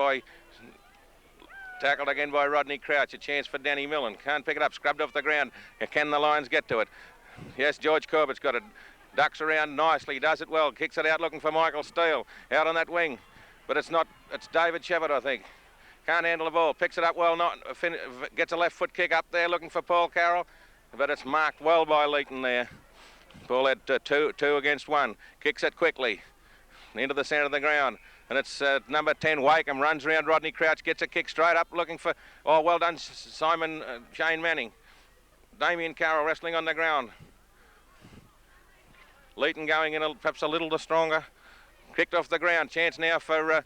again by Rodney Crouch. A chance for Danny Milne. Can't pick it up. Scrubbed off the ground. Can the Lions get to it? Yes, George Corbett's got it. Ducks around nicely, does it well, kicks it out looking for Michael Steele, out on that wing. But it's David Sheppard, I think. Can't handle the ball, picks it up well, gets a left foot kick up there looking for Phill Carroll, but it's marked well by Leeton there. Ball had two against one, kicks it quickly into the centre of the ground. And it's number 10, Wakeham, runs around Rodney Crouch, gets a kick straight up looking for, oh, well done, Shane Manning. Damien Carroll wrestling on the ground. Leeton going in perhaps a little stronger. Kicked off the ground. Chance now for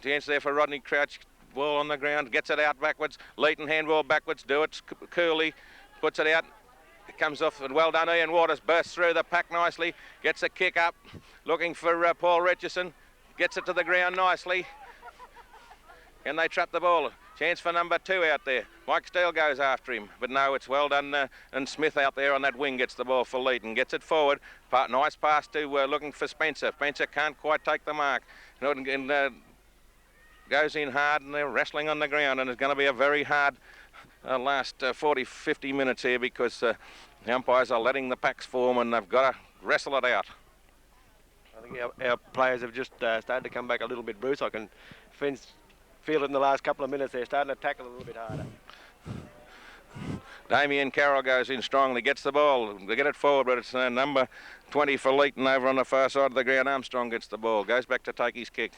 chance there for Rodney Crouch. Ball on the ground. Gets it out backwards. Leeton handball backwards. Do it coolly. Puts it out. It comes off and well done. Ian Waters bursts through the pack nicely. Gets a kick up. Looking for Paul Richardson. Gets it to the ground nicely. Can they trap the ball? Chance for number 2 out there. Mike Steele goes after him, but no, it's well done. And Smith out there on that wing gets the ball for Leeton. Gets it forward. Nice pass to looking for Spencer. Spencer can't quite take the mark. And goes in hard, and they're wrestling on the ground. And it's going to be a very hard last 40, 50 minutes here because the umpires are letting the packs form and they've got to wrestle it out. I think our players have just started to come back a little bit, Bruce. I can feel it in the last couple of minutes. They're starting to tackle a little bit harder. Damien Carroll goes in strongly, gets the ball. They get it forward, but it's number 20 for Leeton over on the far side of the ground. Armstrong gets the ball, goes back to take his kick.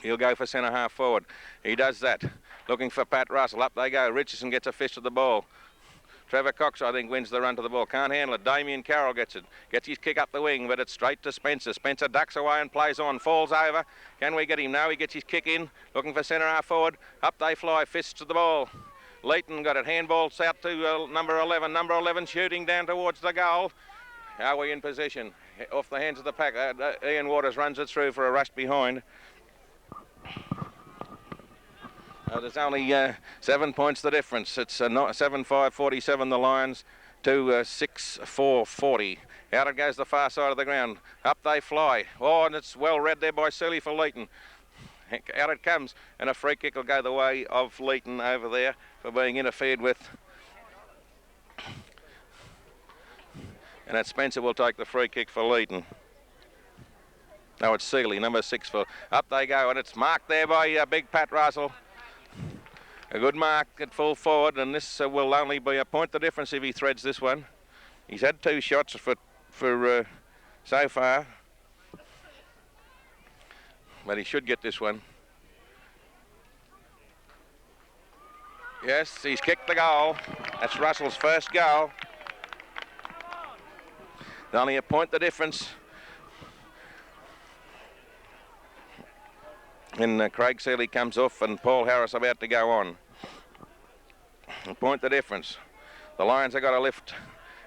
He'll go for centre half forward. He does that. Looking for Pat Russell. Up they go. Richardson gets a fist of the ball. Trevor Cox, I think, wins the run to the ball. Can't handle it. Damien Carroll gets it. Gets his kick up the wing, but it's straight to Spencer. Spencer ducks away and plays on. Falls over. Can we get him? No, he gets his kick in. Looking for centre half forward. Up they fly. Fists to the ball. Leeton got it. Handballs out to number 11. Number 11 shooting down towards the goal. Are we in position? Off the hands of the pack. Ian Waters runs it through for a rush behind. There's only 7 points the difference. It's 7-5-47 the Lions to 6-4-40. Out it goes the far side of the ground. Up they fly. Oh, and it's well read there by Ceeley for Leeton. Out it comes, and a free kick will go the way of Leeton over there for being interfered with. And that Spencer will take the free kick for Leeton. No, it's Ceeley, number 6 for. Up they go, and it's marked there by big Pat Russell. A good mark at full forward, and this will only be a point the difference if he threads this one. He's had 2 shots for so far, but he should get this one. Yes, he's kicked the goal. That's Russell's first goal. Only a point the difference. And Craig Ceeley comes off and Paul Harris about to go on. point the difference. The Lions have got a lift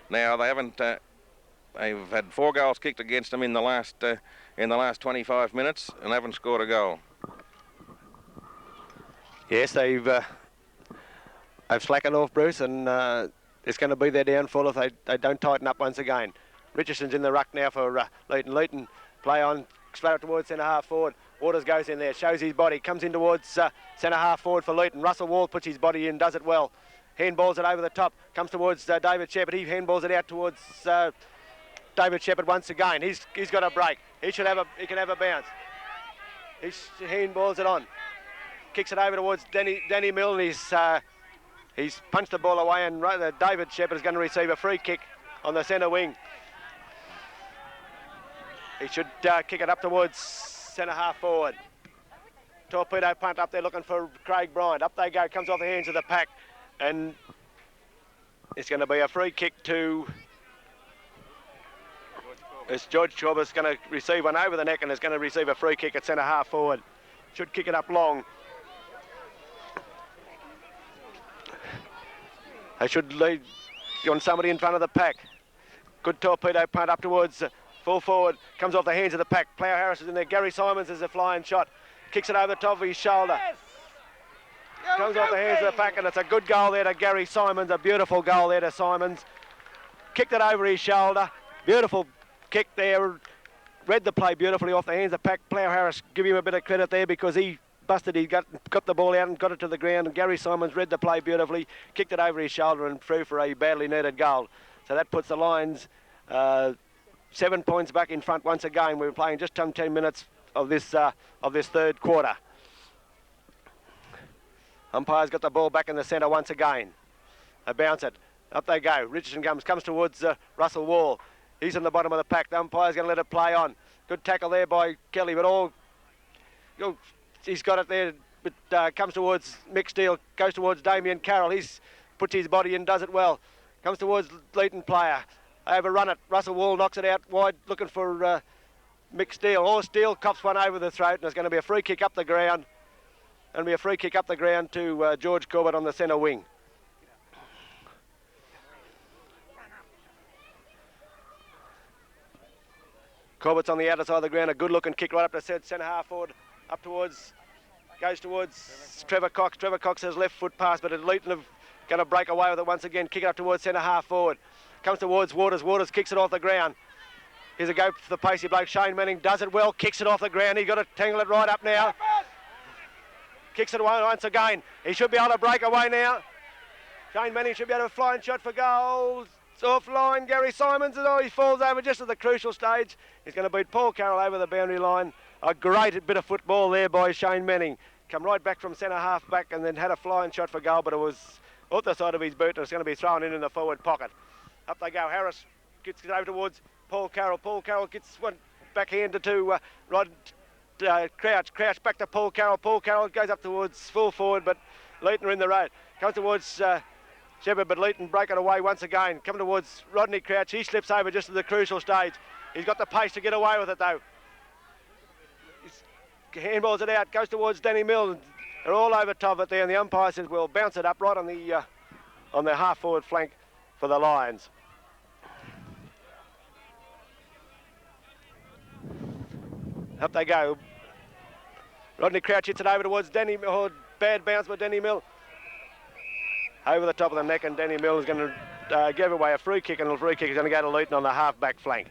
now. They haven't. They've had 4 goals kicked against them in the last 25 minutes and haven't scored a goal. Yes, they've slackened off, Bruce, and it's going to be their downfall if they don't tighten up once again. Richardson's in the ruck now for Leeton. Leeton play on straight up towards centre half forward. Waters goes in there, shows his body, comes in towards centre half forward for Leeton. Russell Wall puts his body in, does it well. Handballs it over the top, comes towards David Sheppard. He handballs it out towards David Sheppard once again. He's got a break. He can have a bounce. He handballs it on, kicks it over towards Danny Milne. He's punched the ball away, and David Sheppard is going to receive a free kick on the centre wing. He should kick it up towards centre half forward. Torpedo punt up there looking for Craig Bryon. Up they go, comes off the hands of the pack, and it's going to be a free kick to... It's George Corbett's going to receive one over the neck and is going to receive a free kick at centre half forward. Should kick it up long. They should lead on somebody in front of the pack. Good torpedo punt up towards full forward. Comes off the hands of the pack. Player Harris is in there. Gary Symons is a flying shot. Kicks it over the top of his shoulder. Comes off the hands of the pack, and it's a good goal there to Gary Symons. A beautiful goal there to Symons. Kicked it over his shoulder. Beautiful kick there. Read the play beautifully off the hands of the pack. Player Harris, give him a bit of credit there because he busted. He got the ball out and got it to the ground. And Gary Symons read the play beautifully. Kicked it over his shoulder and through for a badly needed goal. So that puts the Lions 7 points back in front once again. We're playing just 10 minutes of this third quarter. Umpire's got the ball back in the centre once again. They bounce it. Up they go. Richardson comes towards Russell Wall. He's in the bottom of the pack. The umpire's going to let it play on. Good tackle there by Kelly, but he's got it there. But comes towards Mick Steele, goes towards Damien Carroll. He's puts his body in, does it well. Comes towards Leeton player. Overrun it. Russell Wall knocks it out wide, looking for Mick Steele. Steele cops one over the throat, and there's going to be a free kick up the ground. And be a free kick up the ground to George Corbett on the centre wing. Corbett's on the outer side of the ground. A good looking kick right up to centre half forward. Goes towards Trevor Cox. Trevor Cox has left foot pass, but Leeton have going to break away with it once again. Kick it up towards centre half forward. Comes towards Waters. Waters kicks it off the ground. Here's a go for the pacey bloke. Shane Manning does it well. Kicks it off the ground. He's got to tangle it right up now. Kicks it away once again. He should be able to break away now. Shane Manning should be able to fly and shot for goals. It's offline. Gary Symons, he falls over just at the crucial stage. He's going to beat Paul Carroll over the boundary line. A great bit of football there by Shane Manning. Come right back from centre half back and then had a flying shot for goal, but it was off the side of his boot and it's going to be thrown in the forward pocket. Up they go. Harris gets it over towards Paul Carroll. Paul Carroll gets one backhanded to Rod Crouch. Crouch back to Paul Carroll. Paul Carroll goes up towards full forward, but Leeton are in the road. Comes towards Sheppard, but Leeton break it away once again. Coming towards Rodney Crouch. He slips over just at the crucial stage. He's got the pace to get away with it though. He handballs it out. Goes towards Danny Milne. They're all over top of it there, and the umpire says we'll bounce it up right on the half forward flank for the Lions. Up they go. Rodney Crouch hits it over towards Danny. Bad bounce by Danny Milne. Over the top of the neck, and Danny Milne is going to give away a free kick, and the free kick is going to go to Leeton on the half-back flank.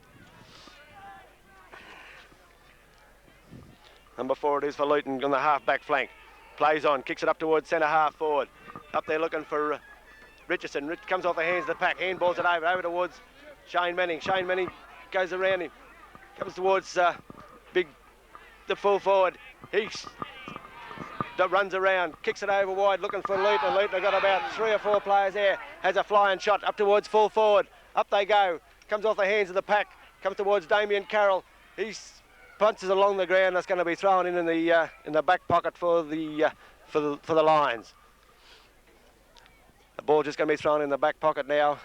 Number 4 it is for Leeton on the half-back flank. Plays on, kicks it up towards centre half forward. Up there looking for Richardson. Comes off the hands of the pack, handballs it over towards Shane Manning. Shane Manning goes around him. Comes towards the full forward. He runs around, kicks it over wide, looking for Leeton. Leeton have got about 3 or 4 players there. Has a flying shot up towards full forward. Up they go. Comes off the hands of the pack. Comes towards Damien Carroll. He punches along the ground. That's going to be thrown in the back pocket for the Lions. The ball just going to be thrown in the back pocket now.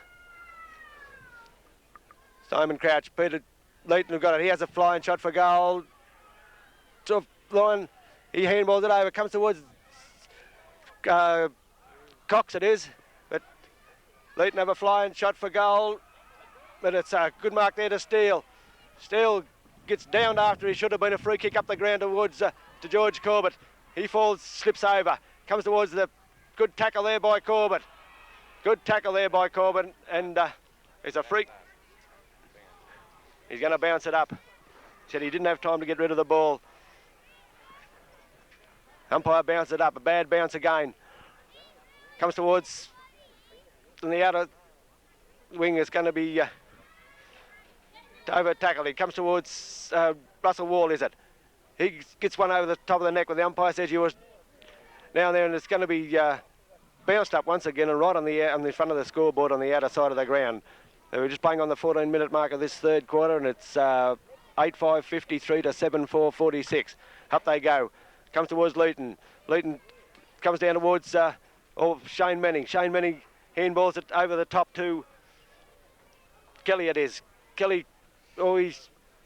Simon Crouch, Peter Leeton have got it. He has a flying shot for goal. To line. He handballs it over, comes towards Cox it is. Leeton have a flying shot for goal, but it's a good mark there to Steele. Steele gets downed after he should have been a free kick up the ground towards to George Corbett. He falls, slips over, comes towards the good tackle there by Corbett. Good tackle there by Corbett, and it's a freak. He's going to bounce it up. Said he didn't have time to get rid of the ball. Umpire bounced it up, a bad bounce again. Comes towards in the outer wing. It's going to be over tackled. He comes towards Russell Wall, is it? He gets one over the top of the neck when the umpire says he was down there, and it's going to be bounced up once again and right on the front of the scoreboard on the outer side of the ground. They were just playing on the 14-minute mark of this third quarter, and it's 8-5-53 to 7-4-46. Up they go. Comes towards Leeton. Leeton comes down towards Shane Manning. Shane Manning handballs it over the top to Kelly, it is. Kelly, he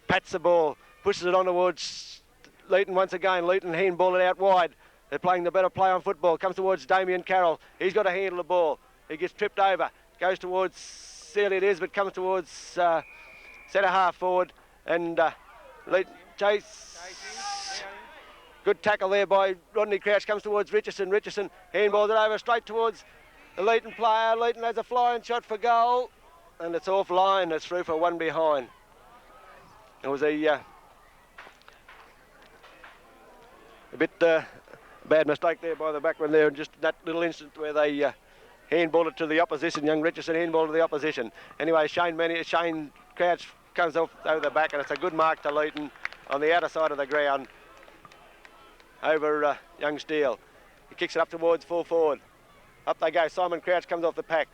pats the ball, pushes it on towards Leeton once again. Leeton handball it out wide. They're playing the better play on football. Comes towards Damien Carroll. He's got to handle the ball. He gets tripped over. Goes towards Ceeley, it is, but comes towards centre half forward. And Leeton chase. Good tackle there by Rodney Crouch. Comes towards Richardson. Richardson handballs it over straight towards the Leeton player. Leeton has a flying shot for goal. And it's offline. It's through for one behind. It was a bit bad mistake there by the backman there, and just that little instant where they handballed it to the opposition. Young Richardson handballed to the opposition. Anyway, Shane Crouch comes off over the back, and it's a good mark to Leeton on the outer side of the ground over young Steele. He kicks it up towards full forward. Up they go. Simon Crouch comes off the pack.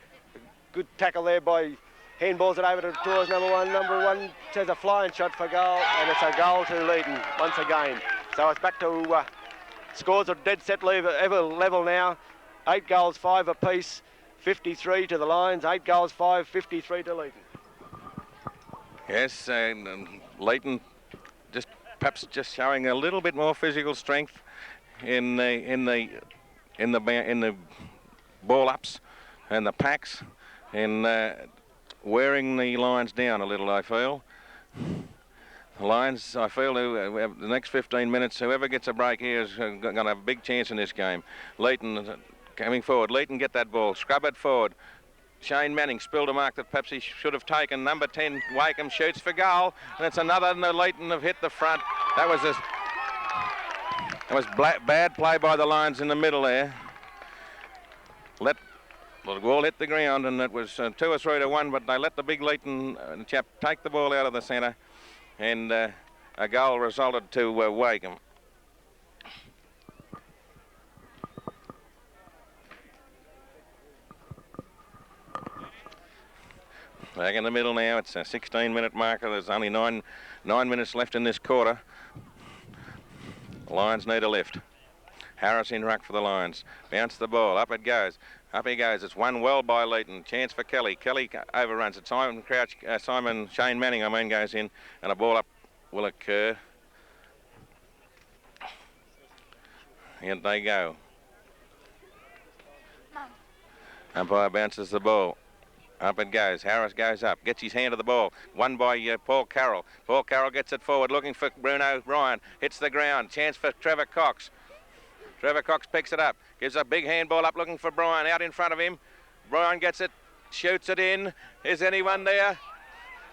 Good tackle there by handballs it over to Tours number one. Says a flying shot for goal, and it's a goal to Leeton once again. So it's back to scores are dead set level now. 8 goals, 5 apiece, 53 to the Lions. 8 goals, 5, 53 to Leeton. Yes, and Leeton perhaps just showing a little bit more physical strength in the ball ups and the packs, and wearing the Lions down a little, I feel. The Lions, I feel, who have the next 15 minutes, whoever gets a break here is going to have a big chance in this game. Leeton coming forward. Leeton get that ball. Scrub it forward. Shane Manning spilled a mark that perhaps he should have taken. Number 10, Wakeham shoots for goal. And it's another, and the Leeton have hit the front. That was bad play by the Lions in the middle there. The ball hit the ground, and it was 2 or 3 to 1, but they let the big Leeton chap take the ball out of the centre, and a goal resulted to Wakeham. Back in the middle now. It's a 16-minute marker. There's only nine minutes left in this quarter. The Lions need a lift. Harris in ruck for the Lions. Bounce the ball. Up it goes. Up he goes. It's won well by Leeton. Chance for Kelly. Kelly overruns it. Shane Manning, goes in, and a ball up will occur. And they go. Umpire bounces the ball. Up it goes. Harris goes up. Gets his hand to the ball. Won by Paul Carroll. Paul Carroll gets it forward. Looking for Bryon. Hits the ground. Chance for Trevor Cox. Trevor Cox picks it up. Gives a big handball up looking for Bryon. Out in front of him. Bryon gets it. Shoots it in. Is anyone there?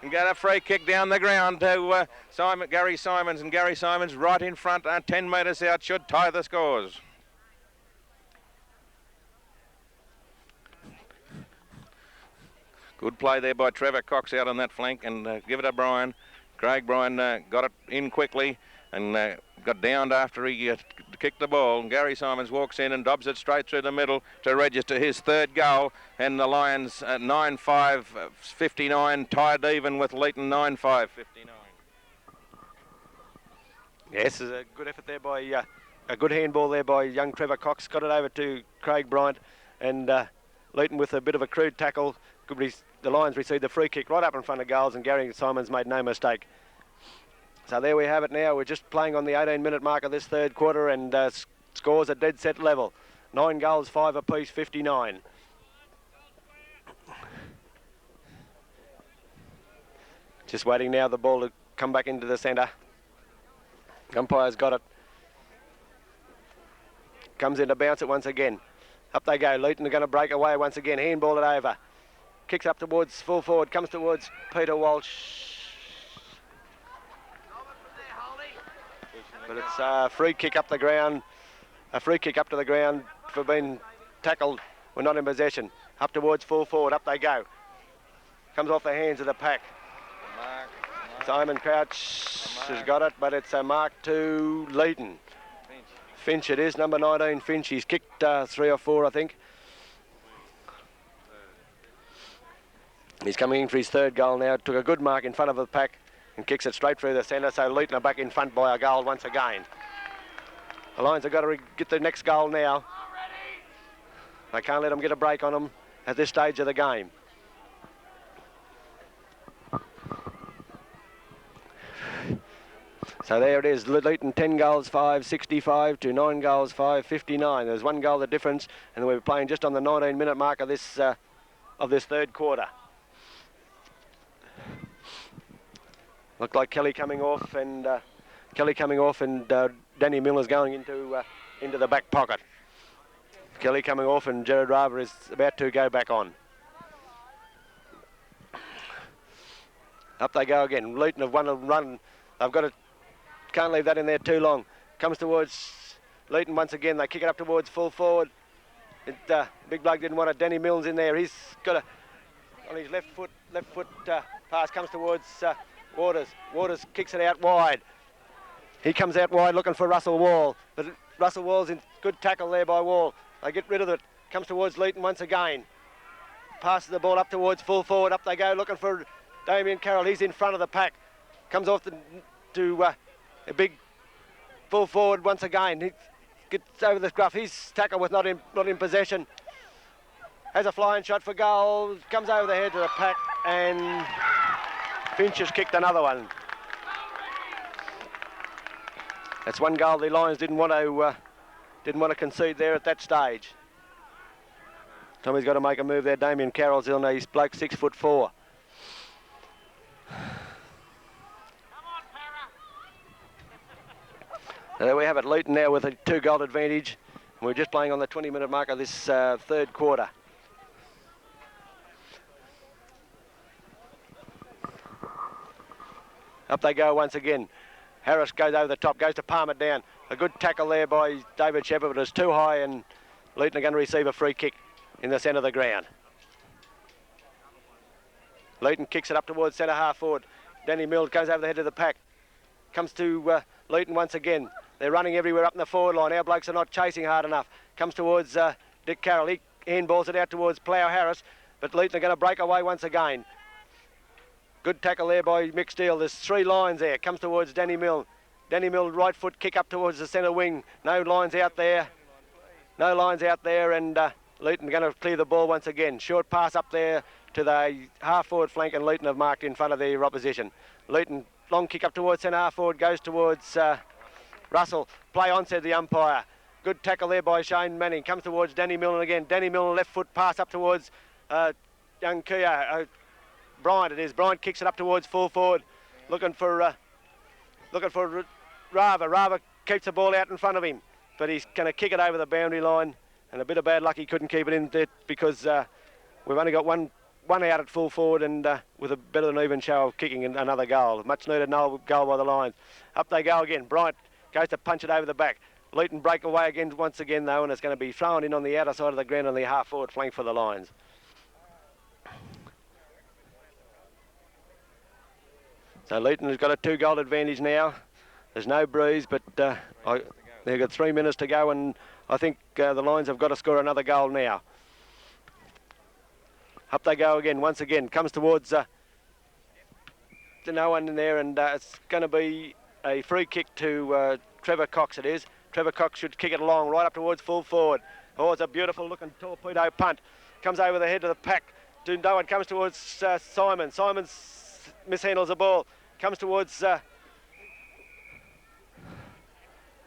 And got a free kick down the ground to Gary Symons. And Gary Symons right in front. 10 metres out. Should tie the scores. Good play there by Trevor Cox out on that flank, and give it to Bryon. Craig Bryon got it in quickly and got downed after he kicked the ball. And Gary Symons walks in and dobs it straight through the middle to register his third goal. And the Lions 9-5-59 tied even with Leeton 9-5-59. Yes, a good effort there by a good handball there by young Trevor Cox. Got it over to Craig Bryant, and Leeton with a bit of a crude tackle. The Lions received the free kick right up in front of goals, and Gary Symons made no mistake. So there we have it now. We're just playing on the 18-minute mark of this third quarter, and scores are dead set level. 9 goals, 5 apiece, 59. Just waiting now the ball to come back into the centre. Umpire's got it. Comes in to bounce it once again. Up they go. Leeton are going to break away once again. Handball it over. Kicks up towards full forward. Comes towards Peter Walsh. But it's a free kick up the ground. A free kick up to the ground for being tackled. We're not in possession. Up towards full forward. Up they go. Comes off the hands of the pack. Simon Crouch has got it, but it's a mark to Leeton. Finch it is, number 19 Finch. He's kicked 3 or 4, I think. He's coming in for his 3rd goal now. Took a good mark in front of the pack and kicks it straight through the centre, so Leeton are back in front by a goal once again. The Lions have got to get the next goal now. They can't let them get a break on them at this stage of the game. So there it is, Leeton 10 goals 5, 65 to 9 goals 5, 59. There's 1 goal the difference, and we're playing just on the 19-minute mark of this 3rd quarter. Looked like Kelly coming off, and Danny Milner's going into the back pocket. Kelly coming off, and Gerard Rava is about to go back on. Up they go again. Leeton have won a run. They've got to. Can't leave that in there too long. Comes towards Leeton once again. They kick it up towards full forward. Big bloke didn't want it. Danny Milne's in there. He's got a on his left foot pass. Comes towards Waters. Waters kicks it out wide. He comes out wide looking for Russell Wall, but Russell Wall's in good tackle there by Wall. They get rid of it. Comes towards Leeton once again. Passes the ball up towards full forward. Up they go looking for Damien Carroll. He's in front of the pack. Comes off to a big full forward once again. He gets over the scruff. His tackle was not in possession. Has a flying shot for goal. Comes over the head of the pack, and Finch has kicked another one. That's 1 goal the Lions didn't want to concede there at that stage. Tommy's got to make a move there. Damien Carroll's in there. He's bloke 6'4". There we have it, Leeton now with a 2-goal advantage. We're just playing on the 20-minute mark of this 3rd quarter. Up they go once again. Harris goes over the top, goes to palm it down. A good tackle there by David Sheppard, but it's too high, and Leeton are going to receive a free kick in the centre of the ground. Leeton kicks it up towards centre half forward. Danny Milne goes over the head of the pack. Comes to Leeton once again. They're running everywhere up in the forward line. Our blokes are not chasing hard enough. Comes towards Dick Carroll. He handballs it out towards Plough Harris, but Leeton are going to break away once again. Good tackle there by Mick Steele. There's 3 lines there. Comes towards Danny Milne. Danny Milne, right foot kick up towards the centre wing. No lines out there. No lines out there, and Leeton going to clear the ball once again. Short pass up there to the half forward flank, and Leeton have marked in front of their opposition. Leeton, long kick up towards centre half forward, goes towards Russell. Play on, said the umpire. Good tackle there by Shane Manning. Comes towards Danny Milne again. Danny Milne, left foot pass up towards young Keogh. Bryon it is. Bryon kicks it up towards full forward, looking for Rava. Rava keeps the ball out in front of him, but he's going to kick it over the boundary line, and a bit of bad luck he couldn't keep it in there because we've only got one out at full forward, and with a better than even show of kicking another goal. Much needed goal by the Lions. Up they go again. Bryant goes to punch it over the back. Leeton break away again once again though, and it's going to be thrown in on the outer side of the ground on the half forward flank for the Lions. So Leeton has got a 2-goal advantage now. There's no breeze, but they've got 3 minutes to go, and I think the Lions have got to score another goal now. Up they go again, once again. Comes towards no one in there, and it's going to be a free kick to Trevor Cox, it is. Trevor Cox should kick it along right up towards full forward. Oh, it's a beautiful looking torpedo punt. Comes over the head of the pack. No one comes towards Symons. Symons mishandles the ball. Comes towards a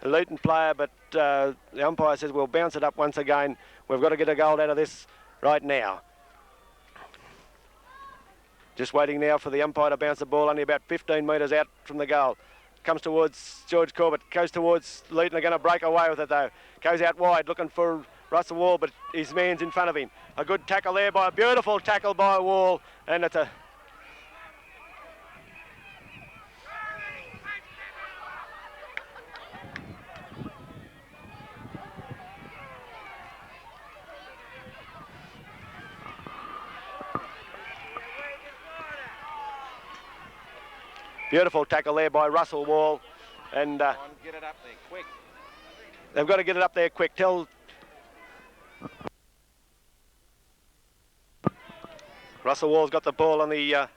Leeton player, but the umpire says we'll bounce it up once again. We've got to get a goal out of this right now. Just waiting now for the umpire to bounce the ball, only about 15 metres out from the goal. Comes towards George Corbett, goes towards Leeton. They're going to break away with it though. Goes out wide looking for Russ Wall, but his man's in front of him. A good tackle there by a beautiful tackle by Wall, and it's a beautiful tackle there by Russell Wall, and Get it up there quick. they've got to get it up there quick. Russell Wall's got the ball on the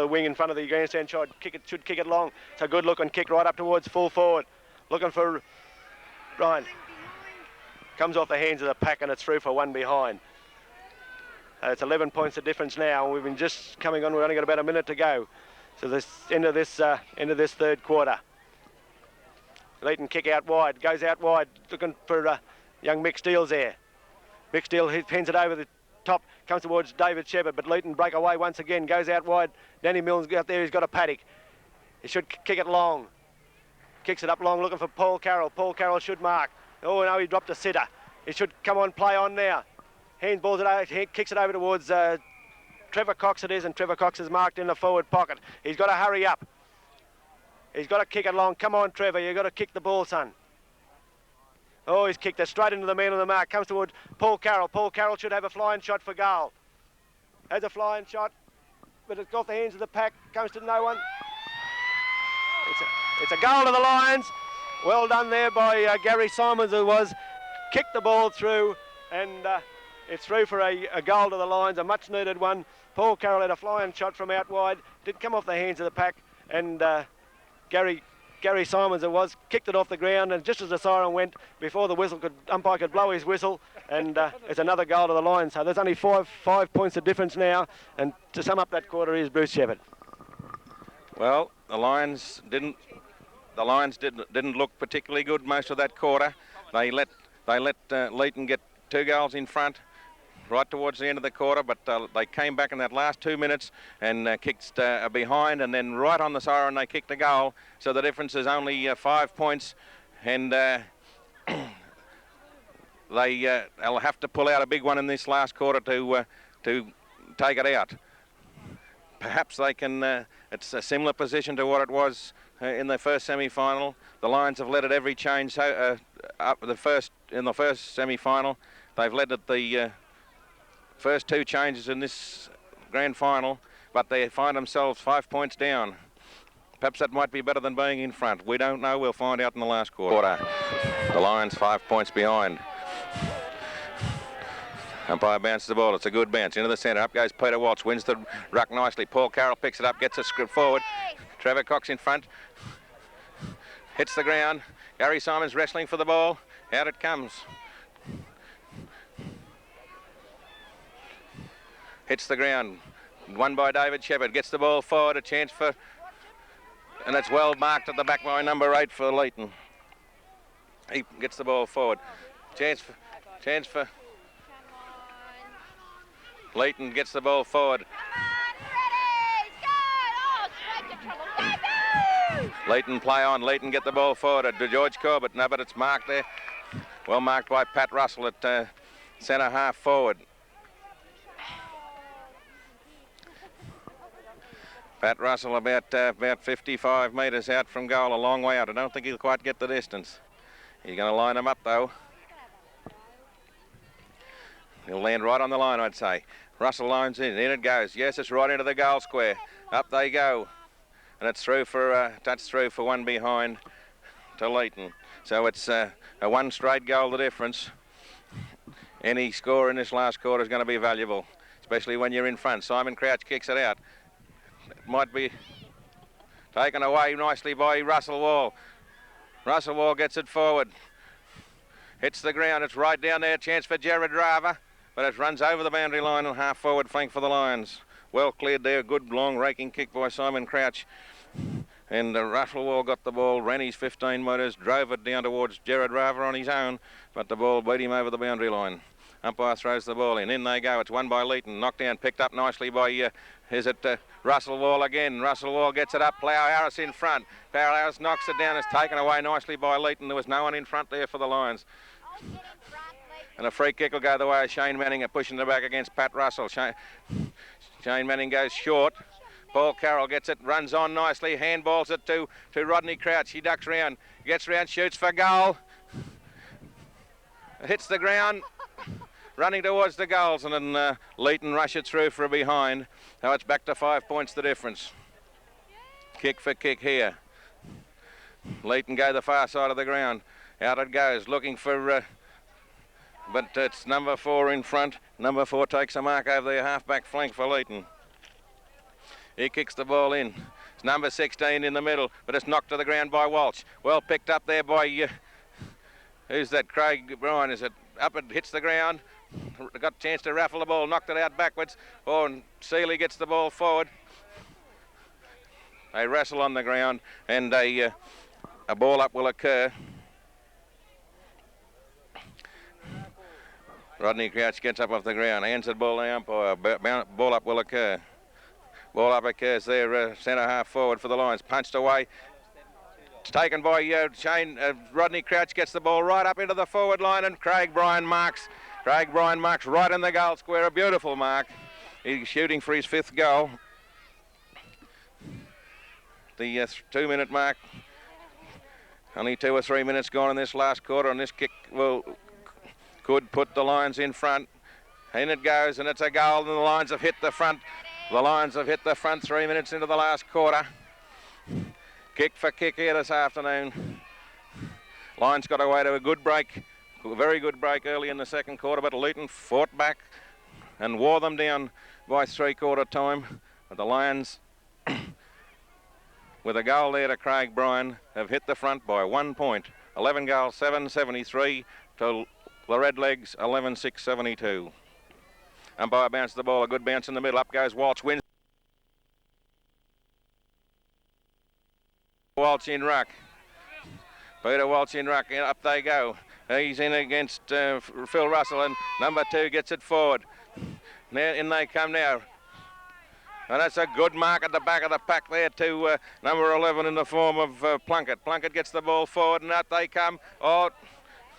wing in front of the grandstand. Should kick it long. It's a good looking kick right up towards full forward. Looking for Bryon. Comes off the hands of the pack and it's through for one behind. It's 11 points of difference now. We've been just coming on. We've only got about a minute to go. So this end of this third quarter. Leeton kick out wide. Goes out wide. Looking for young Mick Steele's there. Mick Steele pins it over the top. Comes towards David Sheppard. But Leeton break away once again. Goes out wide. Danny Milne's out there. He's got a paddock. He should kick it long. Kicks it up long. Looking for Paul Carroll. Paul Carroll should mark. Oh no, he dropped a sitter. He should come on, play on now. Handballs it out, kicks it over towards Trevor Cox it is, and Trevor Cox is marked in the forward pocket. He's got to hurry up. He's got to kick it long. Come on, Trevor, you've got to kick the ball, son. Oh, he's kicked it straight into the man on the mark. Comes towards Paul Carroll. Paul Carroll should have a flying shot for goal. Has a flying shot, but it's got the hands of the pack. Comes to no one. It's a goal to the Lions. Well done there by Gary Symons, who was kicked the ball through, and it's through for a goal to the Lions, a much needed one. Paul Carroll had a flying shot from out wide, did come off the hands of the pack, and Gary Symons, it was, kicked it off the ground, and just as the siren went, before the umpire could blow his whistle, and it's another goal to the Lions. So there's only five points of difference now, and to sum up that quarter is Bruce Sheppard. Well, the Lions didn't look particularly good most of that quarter. They let Leeton get 2 goals in front right towards the end of the quarter, but they came back in that last 2 minutes and kicked behind, and then right on the siren they kicked a goal. So the difference is only 5 points, and they'll have to pull out a big one in this last quarter to take it out. Perhaps they can. It's a similar position to what it was in the first semi-final. The Lions have led at every change. Up in the first semi-final, they've led at the first 2 changes in this grand final, but they find themselves 5 points down. Perhaps that might be better than being in front. We don't know. We'll find out in the last quarter. The Lions 5 points behind. Umpire bounces the ball. It's a good bounce into the centre. Up goes Peter Walsh. Wins the ruck nicely. Paul Carroll picks it up. Gets a script forward. Trevor Cox in front. Hits the ground. Gary Symons wrestling for the ball. Out it comes. Hits the ground. Won by David Sheppard. Gets the ball forward. A chance for... And it's well marked at the back by number 8 for Leeton. He gets the ball forward. Chance for... Leeton gets the ball forward. Leeton play on. Leeton get the ball forward to George Corbett. No, but it's marked there. Well marked by Pat Russell at centre half forward. Pat Russell about 55 metres out from goal, a long way out. I don't think he'll quite get the distance. He's going to line them up though. He'll land right on the line, I'd say. Russell lines in it goes. Yes, it's right into the goal square. Up they go. And it's through for touch through for one behind to Leeton. So it's a one straight goal the difference. Any score in this last quarter is going to be valuable, especially when you're in front. Simon Crouch kicks it out. It might be taken away nicely by Russell Wall. Russell Wall gets it forward. Hits the ground. It's right down there. Chance for Gerard Rava, but it runs over the boundary line and half forward flank for the Lions. Well cleared there. Good long raking kick by Simon Crouch. And Russell Wall got the ball, ran his 15 metres, drove it down towards Gerard Rava on his own, but the ball beat him over the boundary line. Umpire throws the ball in. In they go. It's won by Leeton. Knocked down, picked up nicely by, Russell Wall again. Russell Wall gets it up. Plough Harris in front. Plough Harris knocks it down. It's taken away nicely by Leeton. There was no one in front there for the Lions. And a free kick will go the way of Shane Manning, pushing it back against Pat Russell. Shane Manning goes short. Phill Carroll gets it, runs on nicely, handballs it to Rodney Crouch. He ducks round, gets round, shoots for goal. Hits the ground, running towards the goals, and then Leeton rush it through for a behind. Now it's back to 5 points the difference. Kick for kick here. Leeton go the far side of the ground. Out it goes, looking for... but it's number 4 in front. Number 4 takes a mark over the half-back flank for Leeton. He kicks the ball in. It's number 16 in the middle, but it's knocked to the ground by Walsh. Well picked up there by... who's that? Craig Bryon, is it? Up it hits the ground. Got a chance to raffle the ball, knocked it out backwards. Oh, and Ceeley gets the ball forward. They wrestle on the ground, and a ball up will occur. Rodney Crouch gets up off the ground, hands the ball to the umpire. Ball up will occur. Ball up occurs there, centre half forward for the Lions. Punched away. It's taken by Shane. Rodney Crouch gets the ball right up into the forward line, and Craig Bryon marks. Craig Bryon marks right in the goal square. A beautiful mark. He's shooting for his 5th goal. The 2-minute mark. Only 2 or 3 minutes gone in this last quarter, and this kick could put the Lions in front. In it goes, and it's a goal, and the Lions have hit the front. The Lions have hit the front 3 minutes into the last quarter. Kick for kick here this afternoon. Lions got away to a good break, a very good break early in the second quarter, but Leeton fought back and wore them down by 3/4 time. But the Lions, with a goal there to Craig Bryon, have hit the front by 1 point. 11 goals, 7-73 to the Redlegs, 11-6-72. Umpire bounced the ball, a good bounce in the middle. Up goes Walsh, wins. Walsh in ruck. Peter Walsh in ruck, up they go. He's in against Phil Russell, and number 2 gets it forward. Now in they come now. And that's a good mark at the back of the pack there to number 11 in the form of Plunkett. Plunkett gets the ball forward, and out they come. Oh,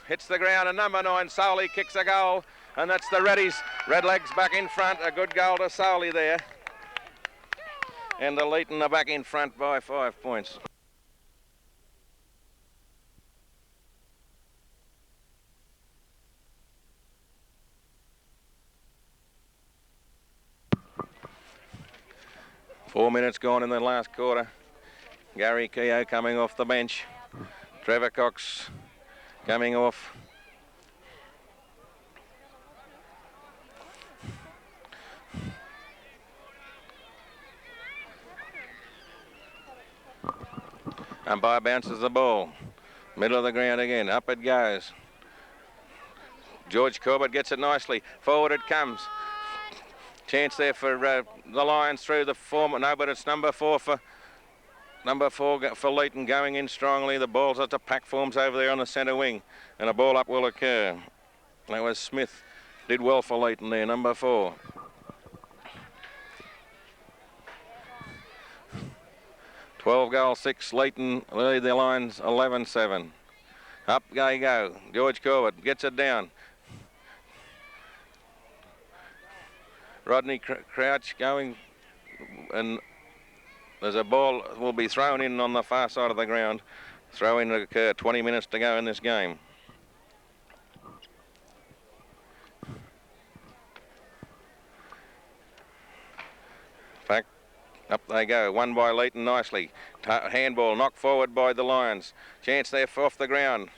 hits the ground, and number 9, Ceeley, kicks a goal. And that's the Reddies. Redlegs back in front. A good goal to Ceeley there. And the Leeton are back in front by 5 points. Four minutes gone in the last quarter. Gary Keogh coming off the bench. Trevor Cox coming off. Umpire bounces the ball. Middle of the ground again. Up it goes. George Corbett gets it nicely. Forward it comes. Chance there for the Lions through the form. No, but it's number 4 for Leeton going in strongly. The ball's at the pack forms over there on the centre wing, and a ball up will occur. That was Smith. Did well for Leeton there, number 4. Goal 6, Leeton lead the Lions 11-7. Up they go. George Corbett gets it down. Rodney Crouch going, and there's a ball will be thrown in on the far side of the ground. Throw in will occur. 20 minutes to go in this game. Fact. Up they go, won by Leeton nicely. Handball knocked forward by the Lions. Chance there for off the ground.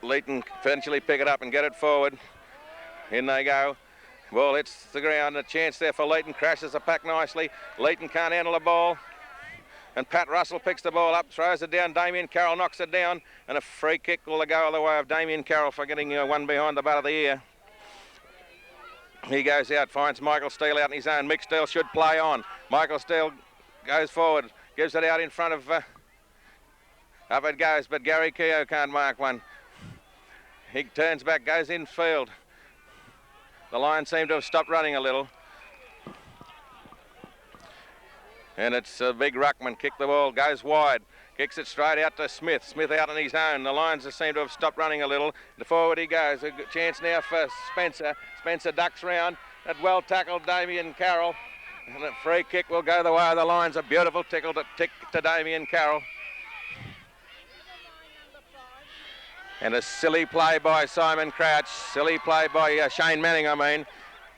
Leeton eventually pick it up and get it forward. In they go. Ball hits the ground. A chance there for Leeton. Crashes the pack nicely. Leeton can't handle the ball. And Pat Russell picks the ball up, throws it down. Damien Carroll knocks it down. And a free kick will go the way of Damien Carroll for getting one behind the butt of the ear. He goes out, finds Michael Steele out in his own. Mick Steele should play on. Michael Steele goes forward, gives it out in front of... up it goes, but Gary Keogh can't mark one. He turns back, goes infield. The Lions seem to have stopped running a little. And it's a big ruckman, kick the ball, goes wide. Kicks it straight out to Smith. Smith out on his own. The Lions seem to have stopped running a little. The forward he goes. A good chance now for Spencer. Spencer ducks round. That well tackled Damien Carroll. And a free kick will go the way of the Lions. A beautiful tick to Damien Carroll. And a silly play by Simon Crouch. Silly play by Shane Manning, I mean.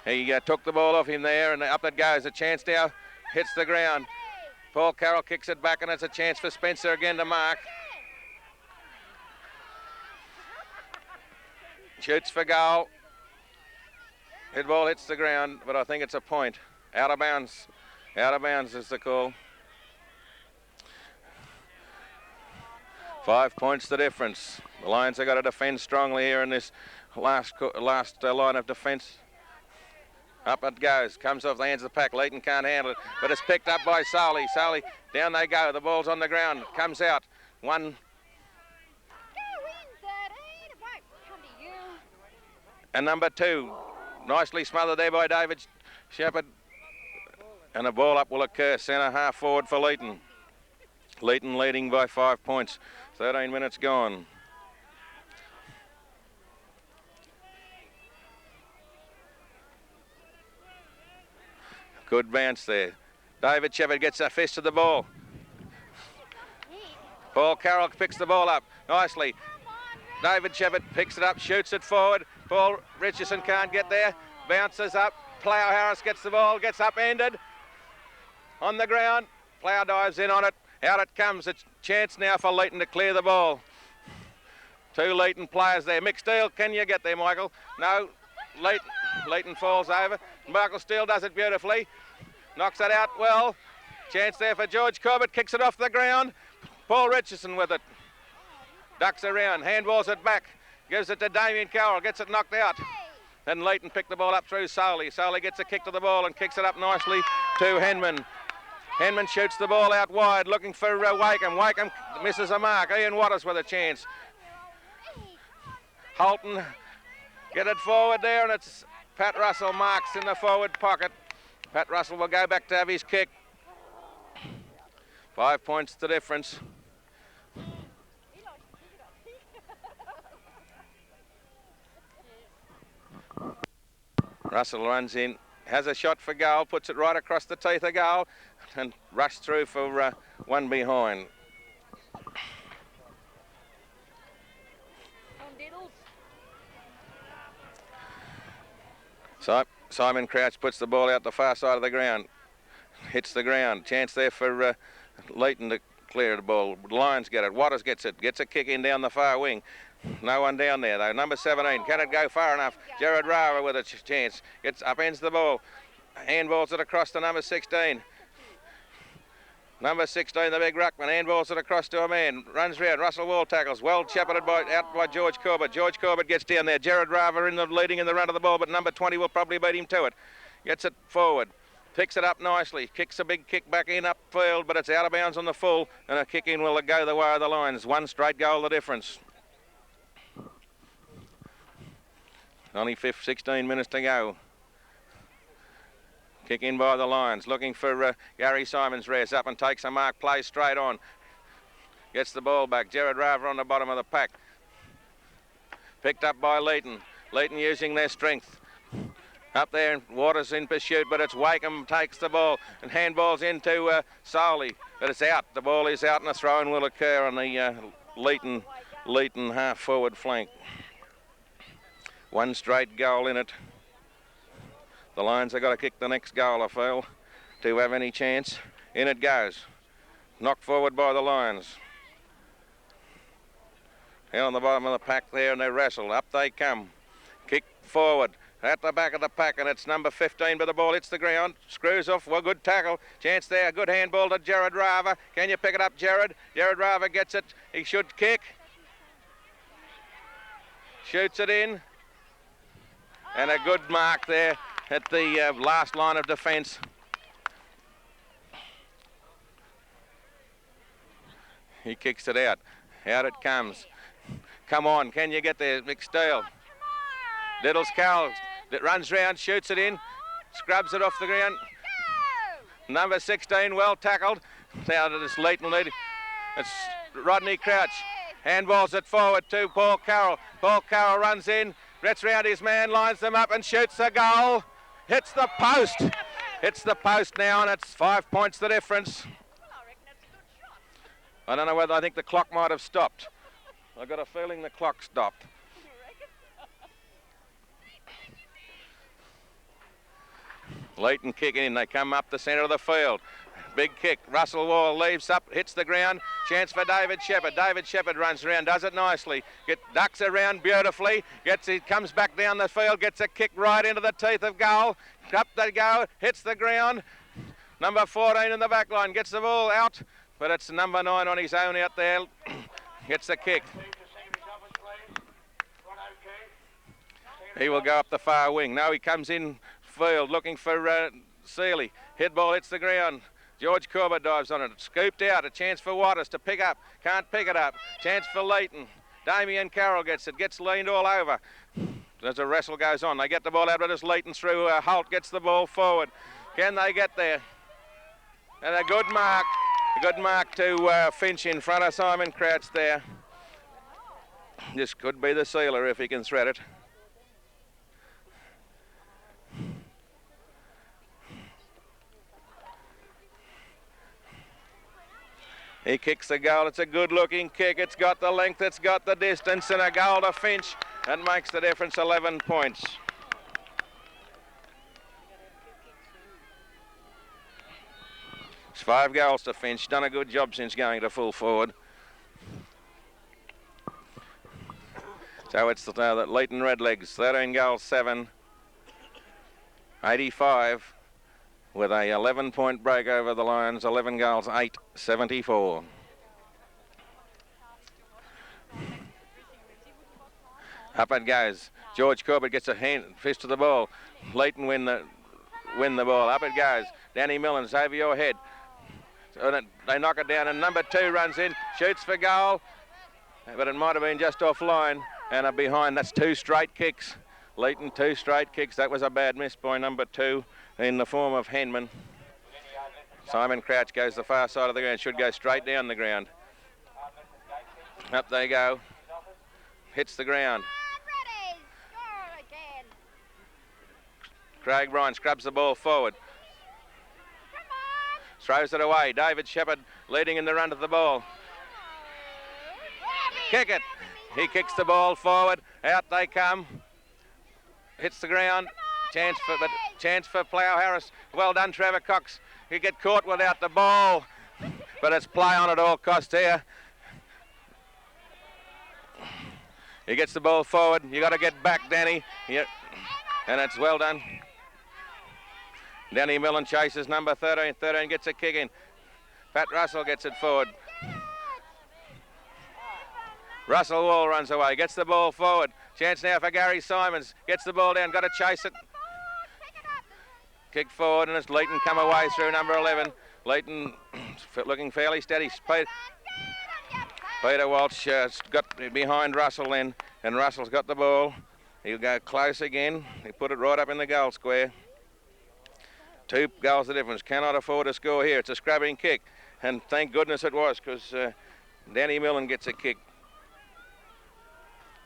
He took the ball off him there and up it goes. A chance now. Hits the ground. Phill Carroll kicks it back and it's a chance for Spencer again to mark. Shoots for goal. Head ball hits the ground, but I think it's a point. Out of bounds. Out of bounds is the call. 5 points the difference. The Lions have got to defend strongly here in this last line of defence. Up it goes, comes off the hands of the pack. Leeton can't handle it, but it's picked up by Ceeley. Ceeley, down they go. The ball's on the ground. Comes out. One. And number 2, nicely smothered there by David Sheppard. And a ball up will occur. Centre half forward for Leeton. Leeton leading by 5 points. 13 minutes gone. Good bounce there. David Sheppard gets a fist to the ball. Phill Carroll picks the ball up nicely. David Sheppard picks it up, shoots it forward. Paul Richardson can't get there. Bounces up. Plough Harris gets the ball, gets upended. On the ground. Plough dives in on it. Out it comes. It's chance now for Leeton to clear the ball. 2 Leeton players there. Mick Steele, can you get there, Michael? No. Leeton falls over. Michael Steele does it beautifully. Knocks it out well. Chance there for George Corbett. Kicks it off the ground. Paul Richardson with it. Ducks around. Handballs it back. Gives it to Damien Carroll. Gets it knocked out. Then Leeton picked the ball up through Ceeley. Ceeley gets a kick to the ball and kicks it up nicely to Henman. Henman shoots the ball out wide looking for Wakeham. Wakeham misses a mark. Ian Waters with a chance. Holton get it forward there and it's Pat Russell marks in the forward pocket. Pat Russell will go back to have his kick. 5 points the difference. Russell runs in, has a shot for goal, puts it right across the teeth of goal and rushed through for one behind. Simon Crouch puts the ball out the far side of the ground. Hits the ground. Chance there for Leeton to clear the ball. Lions get it. Waters gets it. Gets a kick in down the far wing. No one down there though. Number 17. Can it go far enough? Gerard Rava with a chance. Gets upends the ball. Handballs it across to number 16. Number 16, the big ruckman, handballs it across to a man, runs round, Russell Wall tackles, well shepherded out by George Corbett. George Corbett gets down there, Gerard Rava leading in the run of the ball, but number 20 will probably beat him to it. Gets it forward, picks it up nicely, kicks a big kick back in upfield, but it's out of bounds on the full, and a kick in will go the way of the Lions. One straight goal the difference. Only 16 minutes to go. Kick in by the Lions, looking for Gary Symons. Rears up and takes a mark, plays straight on. Gets the ball back. Gerard Rava on the bottom of the pack. Picked up by Leeton. Leeton using their strength. Up there, and Waters in pursuit, but it's Wakeham takes the ball and handballs into Ceeley. But it's out. The ball is out and a throw-in will occur on the Leeton half-forward flank. One straight goal in it. The Lions have got to kick the next goal, I feel, to have any chance. In it goes. Knocked forward by the Lions. Here on the bottom of the pack there, and they wrestle. Up they come. Kick forward. At the back of the pack, and it's number 15, but the ball hits the ground. Screws off. Well, good tackle. Chance there. Good handball to Gerard Rava. Can you pick it up, Gerard? Gerard Rava gets it. He should kick. Shoots it in. And a good mark there at the last line of defence. He kicks it out. Out it comes. Come on, can you get there, McSteel? Little's Carroll that runs round, shoots it in, scrubs it off the ground. Number 16, well tackled. Down to this Leeton lead. It's Rodney Crouch. Handballs it forward to Paul Carroll. Paul Carroll runs in, gets round his man, lines them up and shoots a goal. Hits the post. Hits the post now, and it's 5 points the difference. I don't know whether I think the clock might have stopped. I've got a feeling the clock stopped. Leeton kicking in. They come up the centre of the field. Big kick. Russell Wall leaves up, hits the ground. Chance for David Sheppard. David Sheppard runs around, does it nicely. Ducks around beautifully. Comes back down the field, gets a kick right into the teeth of goal. Up they go, hits the ground. Number 14 in the back line gets the ball out, but it's number 9 on his own out there. Gets the kick. He will go up the far wing. Now he comes in field looking for Ceeley. Head ball hits the ground. George Corbett dives on it. Scooped out. A chance for Waters to pick up. Can't pick it up. Chance for Leeton. Damien Carroll gets it. Gets leaned all over. As the wrestle goes on, they get the ball out, but as Leeton through, Holt gets the ball forward. Can they get there? And a good mark. A good mark to Finch in front of Simon Crouch there. This could be the sealer if he can thread it. He kicks the goal. It's a good-looking kick. It's got the length. It's got the distance. And a goal to Finch. That makes the difference 11 points. It's 5 goals to Finch. Done a good job since going to full forward. So it's the Leeton Redlegs. 13 goals, 7. 85. With a 11-point break over the Lions, 11 goals, 8, 74. Up it goes. George Corbett gets a fist to the ball. Leeton win the ball. Up it goes. Danny Milne's over your head. They knock it down, and number 2 runs in, shoots for goal, but it might have been just offline, and a behind. That's 2 straight kicks. Leeton, 2 straight kicks. That was a bad miss by number 2. In the form of Henman. Simon Crouch goes the far side of the ground, should go straight down the ground. Up they go. Hits the ground. Craig Bryan scrubs the ball forward. Throws it away. David Sheppard leading in the run to the ball. Kick it. He kicks the ball forward. Out they come. Hits the ground. Chance for Plough Harris. Well done, Trevor Cox. He get caught without the ball, but it's play on at all costs here. He gets the ball forward. You got to get back, Danny. Yeah. And it's well done. Danny Milne chases number 13. 13 gets a kick in. Pat Russell gets it forward. Russell Wall runs away, gets the ball forward. Chance now for Gary Symons. Gets the ball down, got to chase it. Kick forward, and it's Leeton come away through number 11. Leeton looking fairly steady. Peter Walsh got behind Russell then, and Russell's got the ball. He'll go close again. He put it right up in the goal square. 2 goals the difference. Cannot afford to score here. It's a scrubbing kick, and thank goodness it was, because Danny Milne gets a kick.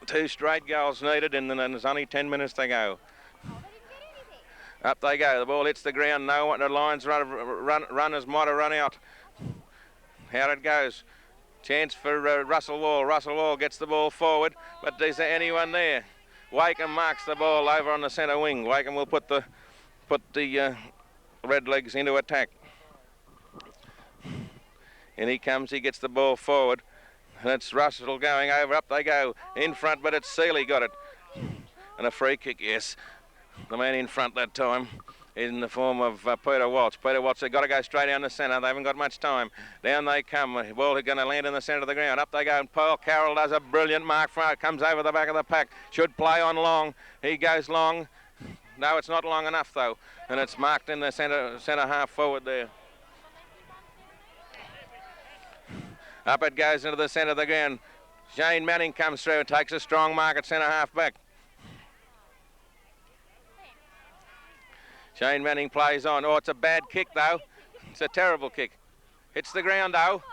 2 straight goals needed, and then there's only 10 minutes to go. Up they go. The ball hits the ground. No one. The Lions runners might have run out. How it goes. Chance for Russell Wall. Russell Wall gets the ball forward, but is there anyone there? Wakeham marks the ball over on the centre wing. Wakeham will put the Redlegs into attack. And he comes. He gets the ball forward. And it's Russell going over. Up they go. In front, but it's Ceeley got it. And a free kick, yes. The man in front that time in the form of Peter Walsh. Peter Walsh, they've got to go straight down the centre. They haven't got much time. Down they come. The ball is going to land in the centre of the ground. Up they go, and Phill Carroll does a brilliant mark for it. Comes over the back of the pack. Should play on long. He goes long. No, it's not long enough, though. And it's marked in the centre half forward there. Up it goes into the centre of the ground. Shane Manning comes through and takes a strong mark at centre half back. Shane Manning plays on. Oh, it's a bad kick though. It's a terrible kick. Hits the ground though.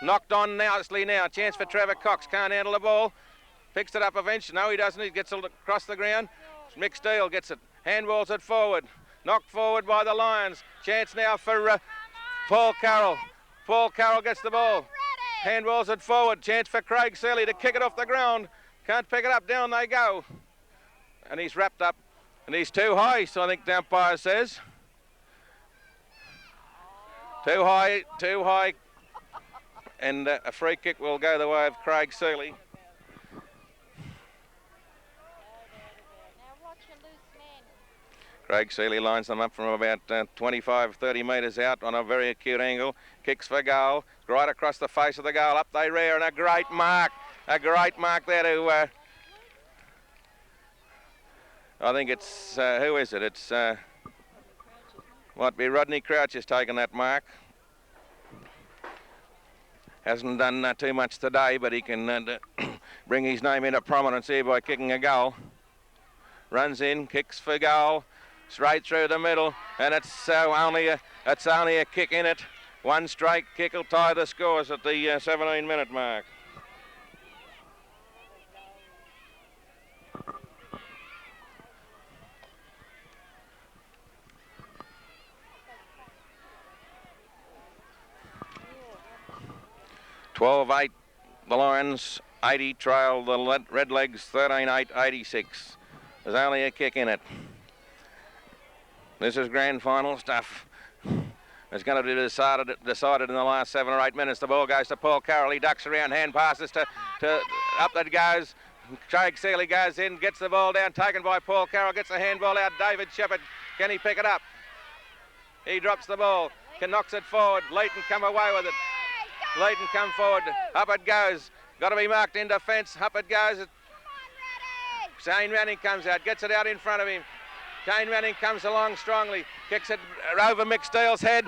Knocked on nicely now. Chance for Trevor Cox. Can't handle the ball. Picks it up eventually. No, he doesn't. He gets it across the ground. Mick Steele gets it. Handballs it forward. Knocked forward by the Lions. Chance now for Phill Carroll. Phill Carroll gets the ball. Handballs it forward. Chance for Craig Ceeley to kick it off the ground. Can't pick it up. Down they go. And he's wrapped up. And he's too high, so I think the umpire says. Too high, too high. And a free kick will go the way of Craig Ceeley. Craig Ceeley lines them up from about 25, 30 metres out on a very acute angle. Kicks for goal. Right across the face of the goal. Up they rear and a great mark. A great mark there to... I think it's... who is it? It's... might be Rodney Crouch has taken that mark. Hasn't done too much today, but he can bring his name into prominence here by kicking a goal. Runs in, kicks for goal. Straight through the middle, and it's only a kick in it. One straight kick will tie the scores at the 17-minute mark. (12-8) the Lions, 80 trail the Redlegs, 13-8, 86. There's only a kick in it. This is grand final stuff. It's going to be decided in the last 7 or 8 minutes. The ball goes to Phill Carroll. He ducks around, hand passes to up that goes. Craig Ceeley goes in, gets the ball down, taken by Phill Carroll, gets the handball out. David Sheppard, can he pick it up? He drops the ball, knocks it forward. Leeton come away with it. Leeton come forward. Up it goes. Got to be marked in defence. Up it goes. Shane Manning comes out, gets it out in front of him. Shane Manning comes along strongly, kicks it over Mick Steele's head.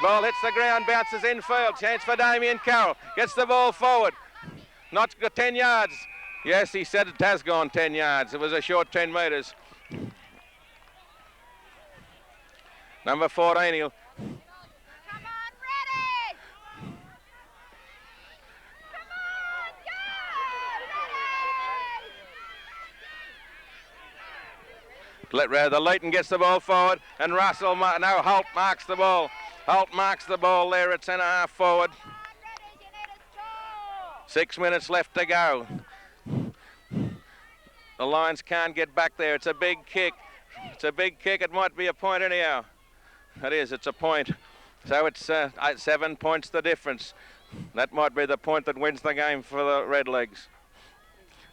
Ball hits the ground, bounces infield. Chance for Damien Carroll. Gets the ball forward. Not 10 yards. Yes, he said it has gone 10 yards. It was a short 10 metres. Number 14, he'll... The Leeton gets the ball forward, and Holt marks the ball. Holt marks the ball there at centre half forward. 6 minutes left to go. The Lions can't get back there. It's a big kick. It's a big kick. It might be a point anyhow. It is. It's a point. So it's 7 points the difference. That might be the point that wins the game for the Redlegs.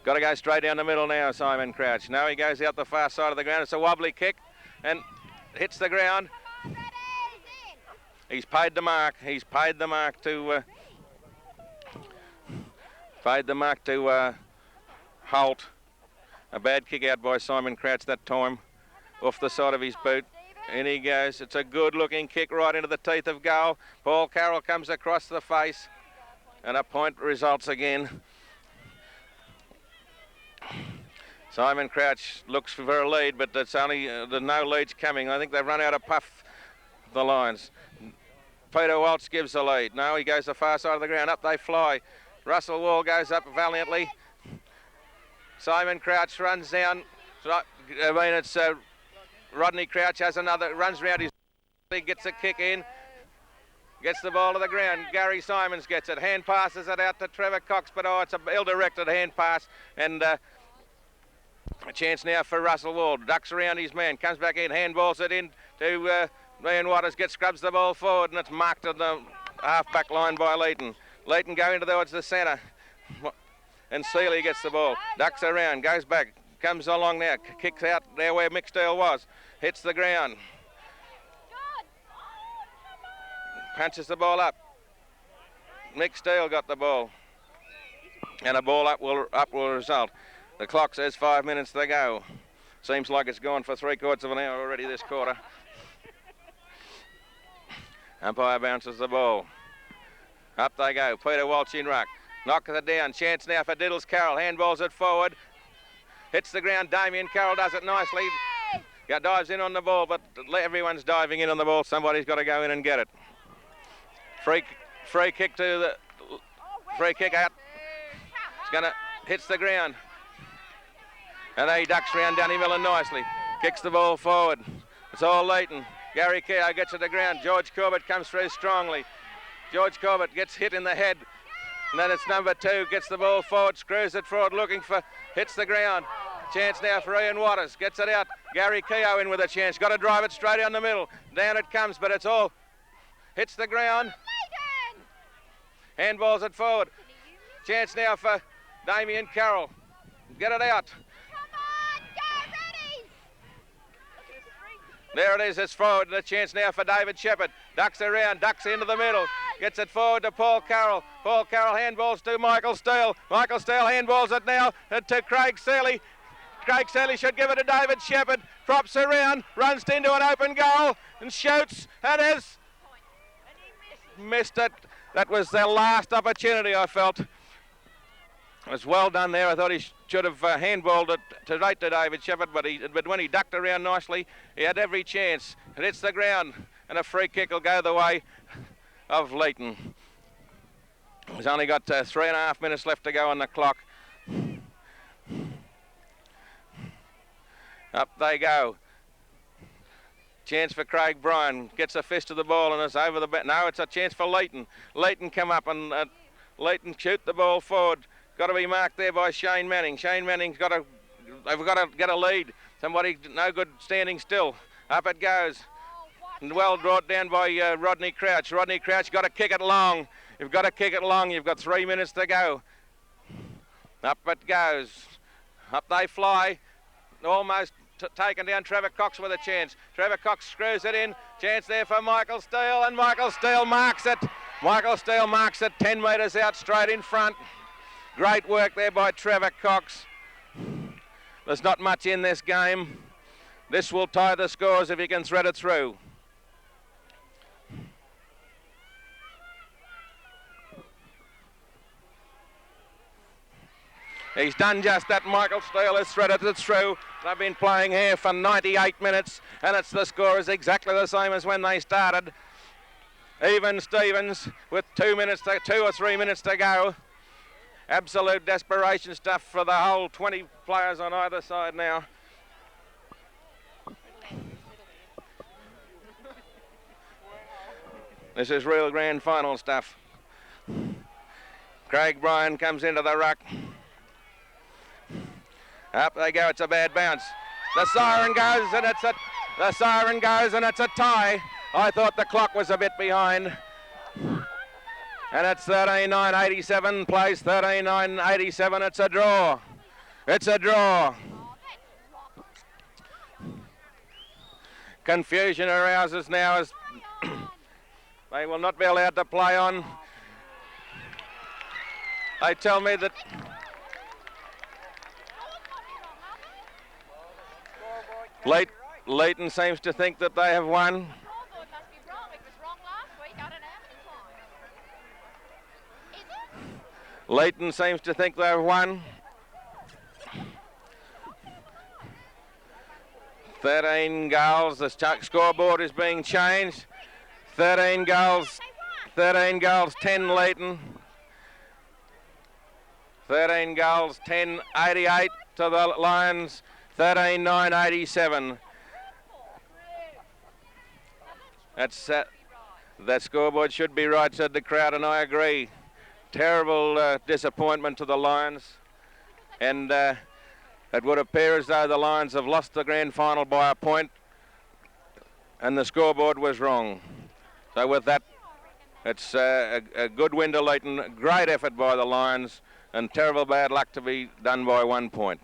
Got to go straight down the middle now, Simon Crouch. Now he goes out the far side of the ground. It's a wobbly kick and hits the ground. He's paid the mark. He's paid the mark to Holt. A bad kick out by Simon Crouch that time, off the side of his boot. In he goes. It's a good-looking kick right into the teeth of goal. Phill Carroll comes across the face, and a point results again. Simon Crouch looks for a lead, but it's only there's no leads coming. I think they've run out of puff, the Lions. Peter Walsh gives the lead. No, he goes the far side of the ground. Up they fly. Russell Wall goes up valiantly. Simon Crouch runs down. It's Rodney Crouch has another, runs round his, he gets a kick in. Gets the ball to the ground. Gary Symons gets it. Hand passes it out to Trevor Cox, but it's a ill-directed hand pass. And a chance now for Russell Wall. Ducks around his man. Comes back in. Handballs it in to Ian Waters. Scrubs the ball forward, and it's marked on the half-back line by Leeton. Leeton going towards the centre. And Ceeley gets the ball. Ducks around. Goes back. Comes along now. Kicks out there where Mick Steele was. Hits the ground. Punches the ball up. Mick Steele got the ball. And a ball up will result. The clock says 5 minutes to go. Seems like it's gone for 3/4 of an hour already this quarter. Umpire bounces the ball. Up they go. Peter Walsh in ruck. Knocks it down. Chance now for Diddles Carroll. Handballs it forward. Hits the ground. Damien Carroll does it nicely. Yeah, dives in on the ball, but everyone's diving in on the ball. Somebody's got to go in and get it. Free kick to the... Free kick out. It's going to... Hits the ground. And he ducks round Danny Miller nicely. Kicks the ball forward. It's all Leeton. Gary Keogh gets to the ground. George Corbett comes through strongly. George Corbett gets hit in the head. And then it's number 2, gets the ball forward, screws it forward, looking for, hits the ground. Chance now for Ian Waters, gets it out. Gary Keogh in with a chance, got to drive it straight down the middle. Down it comes, but it's all, hits the ground. Handballs it forward. Chance now for Damien Carroll. Get it out. There it is, it's forward, and a chance now for David Sheppard. Ducks around, ducks into the middle. Gets it forward to Paul Carroll. Paul Carroll handballs to Michael Steele. Michael Steele handballs it now to Craig Ceeley. Craig Ceeley should give it to David Sheppard. Props around, runs into an open goal and shoots and has missed it. That was their last opportunity, I felt. It was well done there. I thought he should have handballed it straight to David Sheppard, but when he ducked around nicely, he had every chance. It hits the ground, and a free kick will go the way of Leeton. He's only got 3.5 minutes left to go on the clock. Up they go. Chance for Craig Bryon. Gets a fist of the ball and it's over the bat. No, it's a chance for Leeton. Leeton come up and Leeton shoot the ball forward. Got to be marked there by Shane Manning. Shane Manning's got to get a lead. Somebody no good standing still. Up it goes. And well brought down by Rodney Crouch. Rodney Crouch got to kick it long. You've got to kick it long. You've got 3 minutes to go. Up it goes. Up they fly. Almost taken down. Trevor Cox with a chance. Trevor Cox screws it in. Chance there for Michael Steele, and Michael Steele marks it. Michael Steele marks it 10 metres out straight in front. Great work there by Trevor Cox. There's not much in this game. This will tie the scores if he can thread it through. He's done just that. Michael Steele has threaded it through. They've been playing here for 98 minutes, and the score is exactly the same as when they started. Even Stevens with 2 or 3 minutes to go. Absolute desperation stuff for the whole 20 players on either side now. This is real grand final stuff. Craig Bryon comes into the ruck. Up they go, it's a bad bounce. The siren goes and it's a tie. I thought the clock was a bit behind. And it's 13.987, plays 13.987, it's a draw. It's a draw. Confusion arouses now as they will not be allowed to play on. They tell me that Leeton seems to think that they have won. Leeton seems to think they've won. 13 goals. The scoreboard is being changed. 13 goals, 10 Leeton. 13 goals, 10, 88 to the Lions, 13.987. That scoreboard should be right, said the crowd, and I agree. Terrible disappointment to the Lions, and it would appear as though the Lions have lost the grand final by a point, and the scoreboard was wrong. So with that, it's a good win to Leeton, great effort by the Lions, and terrible bad luck to be done by 1 point.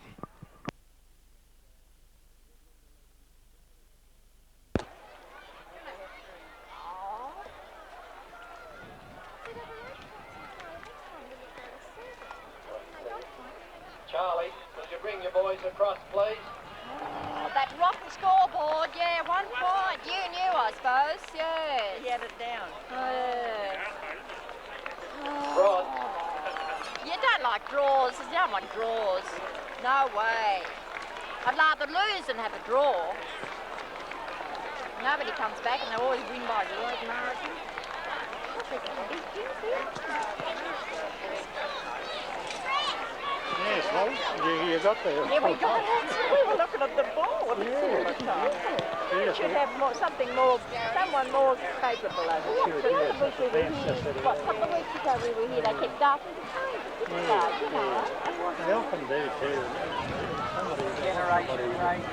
Charlie, will you bring your boys across, please? Oh, that rotten scoreboard, yeah, 1 point. You knew, I suppose, yes. He had it down. Oh, yeah. Rod. like draws. I don't want draws. No way. I'd rather lose than have a draw. Nobody comes back and they always win by a wide margin. Yes, well, you got there. Yeah, we got it. We were looking at the board. We should have something more, someone more capable of it. The other week we were here, a couple of weeks ago we were here, they kept asking to change it, didn't they? You know. They often do too. Generation right.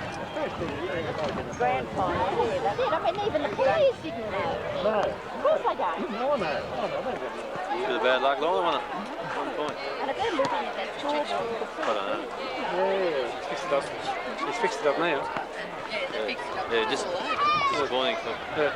Grand final, yeah, they did. I mean, even the players didn't know. No. Of course they don't. No, they didn't. You were the bad luck, Lorna, wasn't it? 1 point. And if they're looking at that scoreboard, I don't know. Yeah, fixed it up. He's fixed it up now. Yeah, just disappointing. Yeah.